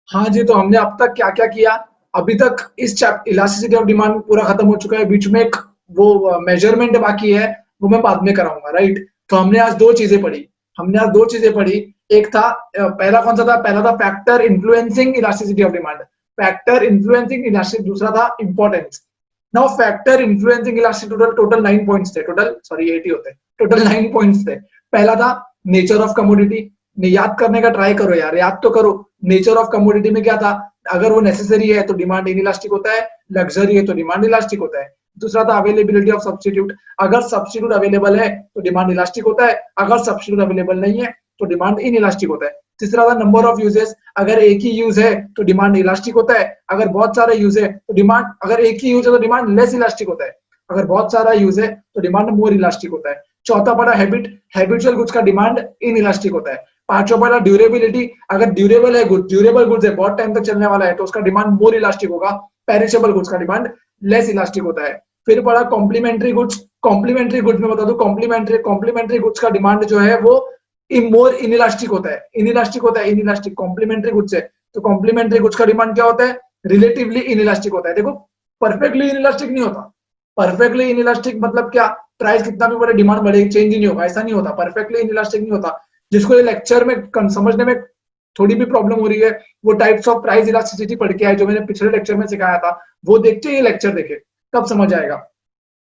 हाँ जी, तो हमने अब तक क्या क्या किया, अभी तक इस चैप्टर इलास्टिसिटी ऑफ डिमांड पूरा खत्म हो चुका है, बीच में एक वो मेजरमेंट बाकी है, वो मैं बाद में कराऊंगा, राइट। तो हमने आज दो चीजें पढ़ी, हमने आज दो चीजें पढ़ी। एक था पहला कौन सा था, पहला था factor influencing elasticity of demand, factor influencing elasticity, दूसरा था importance. Now factor influencing elasticity, total total 9 points थे, टोटल सॉरी 80 होते, टोटल 9 पॉइंट्स थे। पहला था नेचर ऑफ कमोडिटी, याद करने का ट्राई करो यार, याद तो करो। नेचर ऑफ कमोडिटी में क्या था, अगर वो नेसेसरी है तो डिमांड इनइलास्टिक होता है, लग्जरी है तो डिमांड इलास्टिक होता है। दूसरा था अवेलेबिलिटी ऑफ सब्स्टिट्यूट, अगर सब्स्टिट्यूट अवेलेबल है तो डिमांड इलास्टिक होता है, अगर सब्स्टिट्यूट अवेलेबल नहीं है तो डिमांड इनइलास्टिक होता है। तीसरा था नंबर ऑफ यूजेस, अगर एक ही यूज है तो डिमांड इलास्टिक होता है, अगर बहुत सारे यूज है तो डिमांड, अगर एक ही यूज है तो डिमांड लेस इलास्टिक होता है, अगर बहुत सारा यूज है तो डिमांड मोर इलास्टिक होता है। चौथा पड़ा हैबिट, हैबिचुअल गुड्स का डिमांड इन इलास्टिक होता है। पांचवा पड़ा ड्यूरेबिलिटी, अगर ड्यूरेबल है गुड, ड्यूरेबल गुड्स है, बहुत टाइम तक चलने वाला है, तो उसका डिमांड मोर इलास्टिक होगा। पेरिशेबल गुड्स का डिमांड लेस इलास्टिक होता है। फिर पड़ा कॉम्प्लीमेंट्री गुड्स, कॉम्प्लीमेंट्री गुड्स में बता दो, कॉम्प्लीमेंट्री गुड्स का डिमांड जो है वो मोर इनइलास्टिक होता है, इनइलास्टिक होता है, इनइलास्टिक कॉम्प्लीमेंट्री गुड्स है, तो कॉम्प्लीमेंट्री गुड्स का डिमांड क्या होता है, रिलेटिवली इनइलास्टिक होता है। देखो, परफेक्टली इनइलास्टिक नहीं होता, परफेक्टली इनइलास्टिक मतलब क्या, प्राइस कितना भी बढ़े डिमांड बढ़े, चेंज ही नहीं होगा, ऐसा नहीं होता, परफेक्टली इनइलास्टिक नहीं होता। जिसको ये लेक्चर में समझने में थोड़ी भी प्रॉब्लम हो रही है, वो टाइप्स ऑफ प्राइस इलास्टिसिटी पढ़ के आए, जो मैंने पिछले लेक्चर में सिखाया था, वो देखते ये लेक्चर देखे, तब समझ आएगा,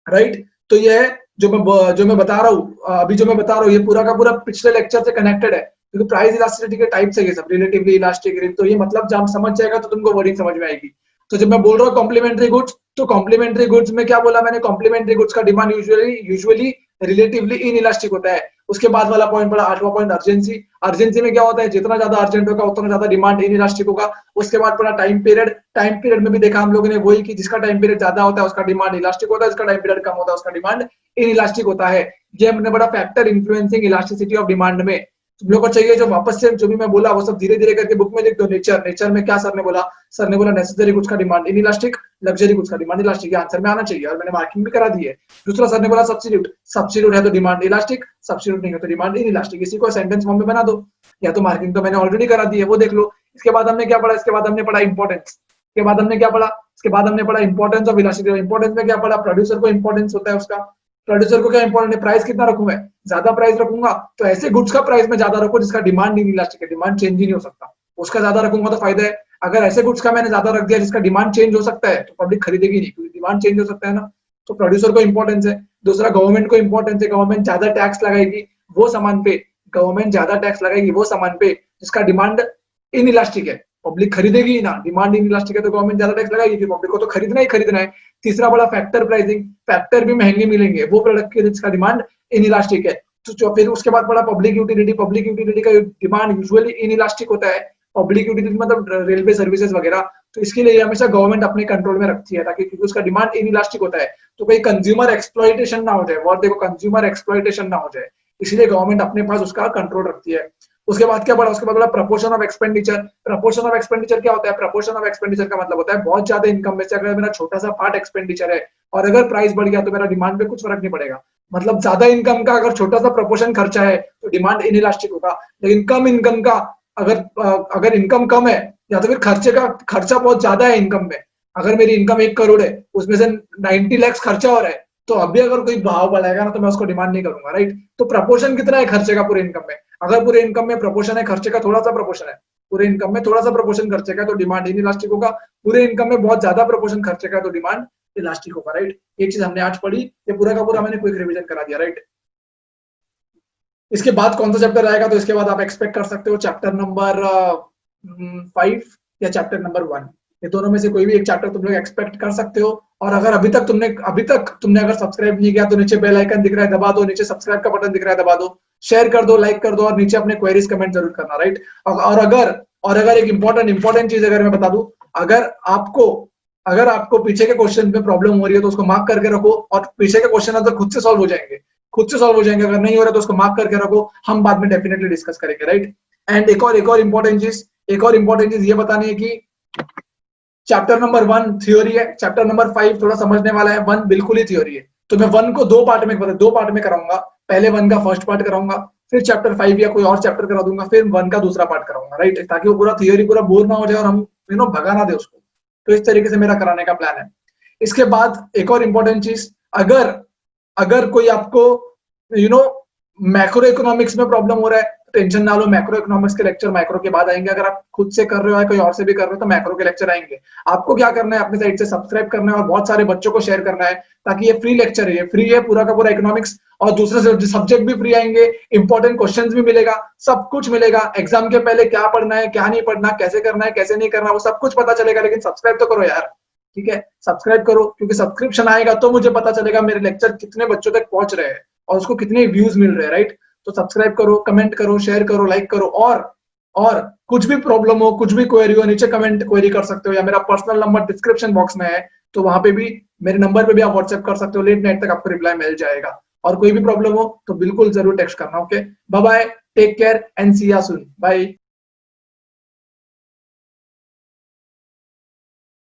राइट। तो ये है जो मैं बता रहा हूँ, अभी जो मैं बता रहा हूँ, ये पूरा का पूरा पिछले लेक्चर से कनेक्टेड है, क्योंकि प्राइस इलास्टिसिटी के टाइप्स है ये सब, रिलेटिवली इलास्टिक, तो ये मतलब जब समझ जाएगा तो तुमको वर्डिंग समझ में आएगी। तो जब मैं बोल रहा हूँ कॉम्प्लीमेंट्री गुड्स, तो कॉम्प्लीमेंट्री गुड्स में क्या बोला मैंने, कॉम्प्लीमेंट्री गुड्स का डिमांड यूजुअली रिलेटिवली इनइलास्टिक होता है। उसके बाद वाला पॉइंट पड़ा, आठवां पॉइंट, अर्जेंसी। अर्जेंसी में क्या होता है, जितना ज्यादा अर्जेंट होगा उतना ज्यादा डिमांड इनइलास्टिक होगा। उसके बाद पड़ा टाइम पीरियड, टाइम पीरियड में भी देखा हम लोगों ने वही कि जिसका टाइम पीरियड ज्यादा होता है उसका डिमांड इलास्टिक होता है, जिसका टाइम पीरियड कम होता है उसका डिमांड इनइलास्टिक होता है। ये हमने बड़ा factor influencing elasticity of demand में। तुम लोग को चाहिए जो वापस से जो भी मैं बोला वो सब धीरे धीरे करके बुक में लिख दो। नेचर में क्या सर ने बोला, सर ने बोला नेसेसरी गुड्स का डिमांड इनइलास्टिक, लग्जरी गुड्स का डिमांड इलास्टिक, आंसर में आना चाहिए, और मैंने मार्किंग भी करा दी है। दूसरा सर ने बोला सब्स्टिट्यूट, सब्स्टिट्यूट है तो डिमांड इलास्टिक, सब्स्टिट्यूट नहीं है तो डिमांड इनइलास्टिक। इसी को सेंटेंस फॉर्म में बना दो, या तो मार्किंग तो मैंने ऑलरेडी करा दी है, वो देख लो। इसके बाद हमने क्या पढ़ा, इसके बाद हमने पढ़ा इंपॉर्टेंस, इसके बाद हमने क्या पढ़ा, इसके बाद हमने पढ़ा इंपॉर्टेंस ऑफ इलास्टिसिटी। इंपॉर्टेंस में क्या पढ़ा, प्रोड्यूसर को इंपॉर्टेंस होता है उसका, प्रोड्यूसर को क्या इंपॉर्टेंट है, प्राइस कितना रखूं मैं, ज्यादा प्राइस रखूंगा तो ऐसे गुड्स का प्राइस मैं ज्यादा रखूं जिसका डिमांड इनइलास्टिक है, डिमांड चेंज ही नहीं हो सकता, उसका ज्यादा रखूंगा तो फायदा है। अगर ऐसे गुड्स का मैंने ज्यादा रख दिया जिसका डिमांड चेंज हो सकता है तो पब्लिक खरीदेगी नहीं, क्योंकि डिमांड चेंज हो सकता है ना। तो प्रोड्यूसर को इंपॉर्टेंस है। दूसरा गवर्नमेंट को इंपॉर्टेंस है, गवर्नमेंट ज्यादा टैक्स लगाएगी वो सामान पे, गवर्नमेंट ज्यादा टैक्स लगाएगी वो सामान पे जिसका डिमांड इनइलास्टिक है, पब्लिक खरीदेगी ही ना। डिमांड इनइलास्टिक है तो गवर्नमेंट ज्यादा टैक्स लगाएगी, पब्लिक को तो खरीदना ही खरीदना है। तीसरा बड़ा फैक्टर प्राइसिंग, फैक्टर भी महंगे मिलेंगे वो प्रोडक्ट के जिसका डिमांड इनइलास्टिक है। तो फिर उसके बाद बड़ा पब्लिक यूटिलिटी, पब्लिक यूटिलिटी का डिमांड यूजुअली इनइलास्टिक होता है। पब्लिक यूटिलिटी मतलब रेलवे सर्विसेज वगैरह, तो इसके लिए हमेशा गवर्नमेंट अपने कंट्रोल में रखती है ताकि, क्योंकि उसका डिमांड इनइलास्टिक होता है, तो कोई कंज्यूमर एक्सप्लॉइटेशन ना हो जाए, वर्ड देखो, कंज्यूमर एक्सप्लॉइटेशन ना हो जाए, इसलिए गवर्नमेंट अपने पास उसका कंट्रोल रखती है। उसके बाद क्या बढ़ा, उसके बाद बोला proportion of expenditure. Proportion of expenditure क्या होता है, प्रपोर्शन ऑफ एक्सपेंडिचर का मतलब होता है बहुत ज्यादा इनकम में से अगर मेरा छोटा सा पार्ट एक्सपेंडिचर है और अगर प्राइस बढ़ गया तो मेरा डिमांड पे कुछ फर्क नहीं पड़ेगा। मतलब ज्यादा इनकम का अगर छोटा सा प्रपोर्शन खर्चा है तो डिमांड इनइलास्टिक होगा, लेकिन कम इनकम का अगर इनकम कम है या तो फिर खर्चा बहुत ज्यादा है इनकम में, अगर मेरी इनकम 1 करोड़ है उसमें से 90 लाख खर्चा हो रहा है तो अभी अगर कोई भाव बढ़ाएगा ना तो मैं उसको डिमांड नहीं करूंगा, राइट। तो प्रपोर्शन कितना है खर्चे का पूरे इनकम में, अगर पूरे इनकम में प्रपोर्शन है खर्चे का थोड़ा सा प्रपोर्शन है, पूरे इनकम में थोड़ा सा प्रपोर्शन खर्चे का तो डिमांड इनइलास्टिक होगा, पूरे इनकम में बहुत ज्यादा प्रपोर्शन खर्चे का तो डिमांड इलास्टिक होगा, राइट। एक चीज हमने आज पढ़ी, ये पूरा का पूरा मैंने क्विक रिवीजन करा दिया, राइट। इसके बाद कौन सा चैप्टर आएगा, तो इसके बाद आप एक्सपेक्ट कर सकते हो चैप्टर नंबर 5 या चैप्टर नंबर 1, ये दोनों में से कोई भी एक चैप्टर तुम लोग एक्सपेक्ट कर सकते हो। और अगर अभी तक तुमने अगर सब्सक्राइब नहीं किया तो नीचे बेल आइकन दिख रहा है दबा दो, नीचे सब्सक्राइब का बटन दिख रहा है दबा दो, शेयर कर दो, लाइक कर दो और नीचे अपने क्वेरीज कमेंट जरूर करना, राइट। और अगर एक इंपॉर्टेंट चीज अगर मैं बता दूं, अगर आपको पीछे के क्वेश्चन में प्रॉब्लम हो रही है तो उसको मार्क करके रखो, और पीछे के क्वेश्चन तो खुद से सॉल्व हो जाएंगे, अगर नहीं हो रहा तो उसको मार्क करके रखो, हम बाद में डेफिनेटली डिस्कस करेंगे, राइट। एंड एक और इंपॉर्टेंट चीज ये बतानी है कि चैप्टर नंबर 1 थ्योरी है, चैप्टर नंबर 5 थोड़ा समझने वाला है, 1 बिल्कुल ही थ्योरी है। तो मैं 1 को दो पार्ट में कराऊंगा, पहले 1 का फर्स्ट पार्ट कराऊंगा, फिर चैप्टर 5 या कोई और चैप्टर करा दूंगा, फिर 1 का दूसरा पार्ट कराऊंगा, राइट, ताकि वो पूरा थ्योरी पूरा बोर ना हो जाए और हम भगा ना दे उसको। तो इस तरीके से मेरा कराने का प्लान है। इसके बाद एक और इंपॉर्टेंट चीज, अगर कोई आपको मैक्रो इकोनॉमिक्स में प्रॉब्लम हो रहा है, टेंशन ना लो, मैक्रो इकोनॉमिक्स के लेक्चर मैक्रो के बाद आएंगे। अगर आप खुद से कर रहे हो या कोई और से भी कर रहे हो तो मैक्रो के लेक्चर आएंगे। आपको क्या करना है, अपने साइड से सब्सक्राइब करना है और बहुत सारे बच्चों को शेयर करना है, ताकि ये फ्री लेक्चर है, ये फ्री है पूरा का पूरा इकोनॉमिक्स, और दूसरे सब्जेक्ट भी फ्री आएंगे, इंपॉर्टेंट क्वेश्चंस भी मिलेगा, सब कुछ मिलेगा। एग्जाम के पहले क्या पढ़ना है क्या नहीं पढ़ना, कैसे करना है कैसे नहीं करना, वो सब कुछ पता चलेगा। लेकिन सब्सक्राइब तो करो यार, ठीक है, सब्सक्राइब करो, क्योंकि सब्सक्रिप्शन आएगा तो मुझे पता चलेगा मेरे लेक्चर कितने बच्चों तक पहुंच रहे हैं और उसको कितने व्यूज मिल रहे हैं, राइट। तो सब्सक्राइब करो, कमेंट करो, शेयर करो, लाइक करो, और कुछ भी प्रॉब्लम हो, कुछ भी क्वेरी हो, नीचे कमेंट क्वेरी कर सकते हो, या मेरा पर्सनल नंबर डिस्क्रिप्शन बॉक्स में है, तो वहां पे भी मेरे नंबर पे भी आप व्हाट्सएप कर सकते हो, लेट नाइट तक आपको रिप्लाई मिल जाएगा। और कोई भी प्रॉब्लम हो तो बिल्कुल जरूर टेक्स्ट करना, okay. Bye bye, take care and see you soon, bye.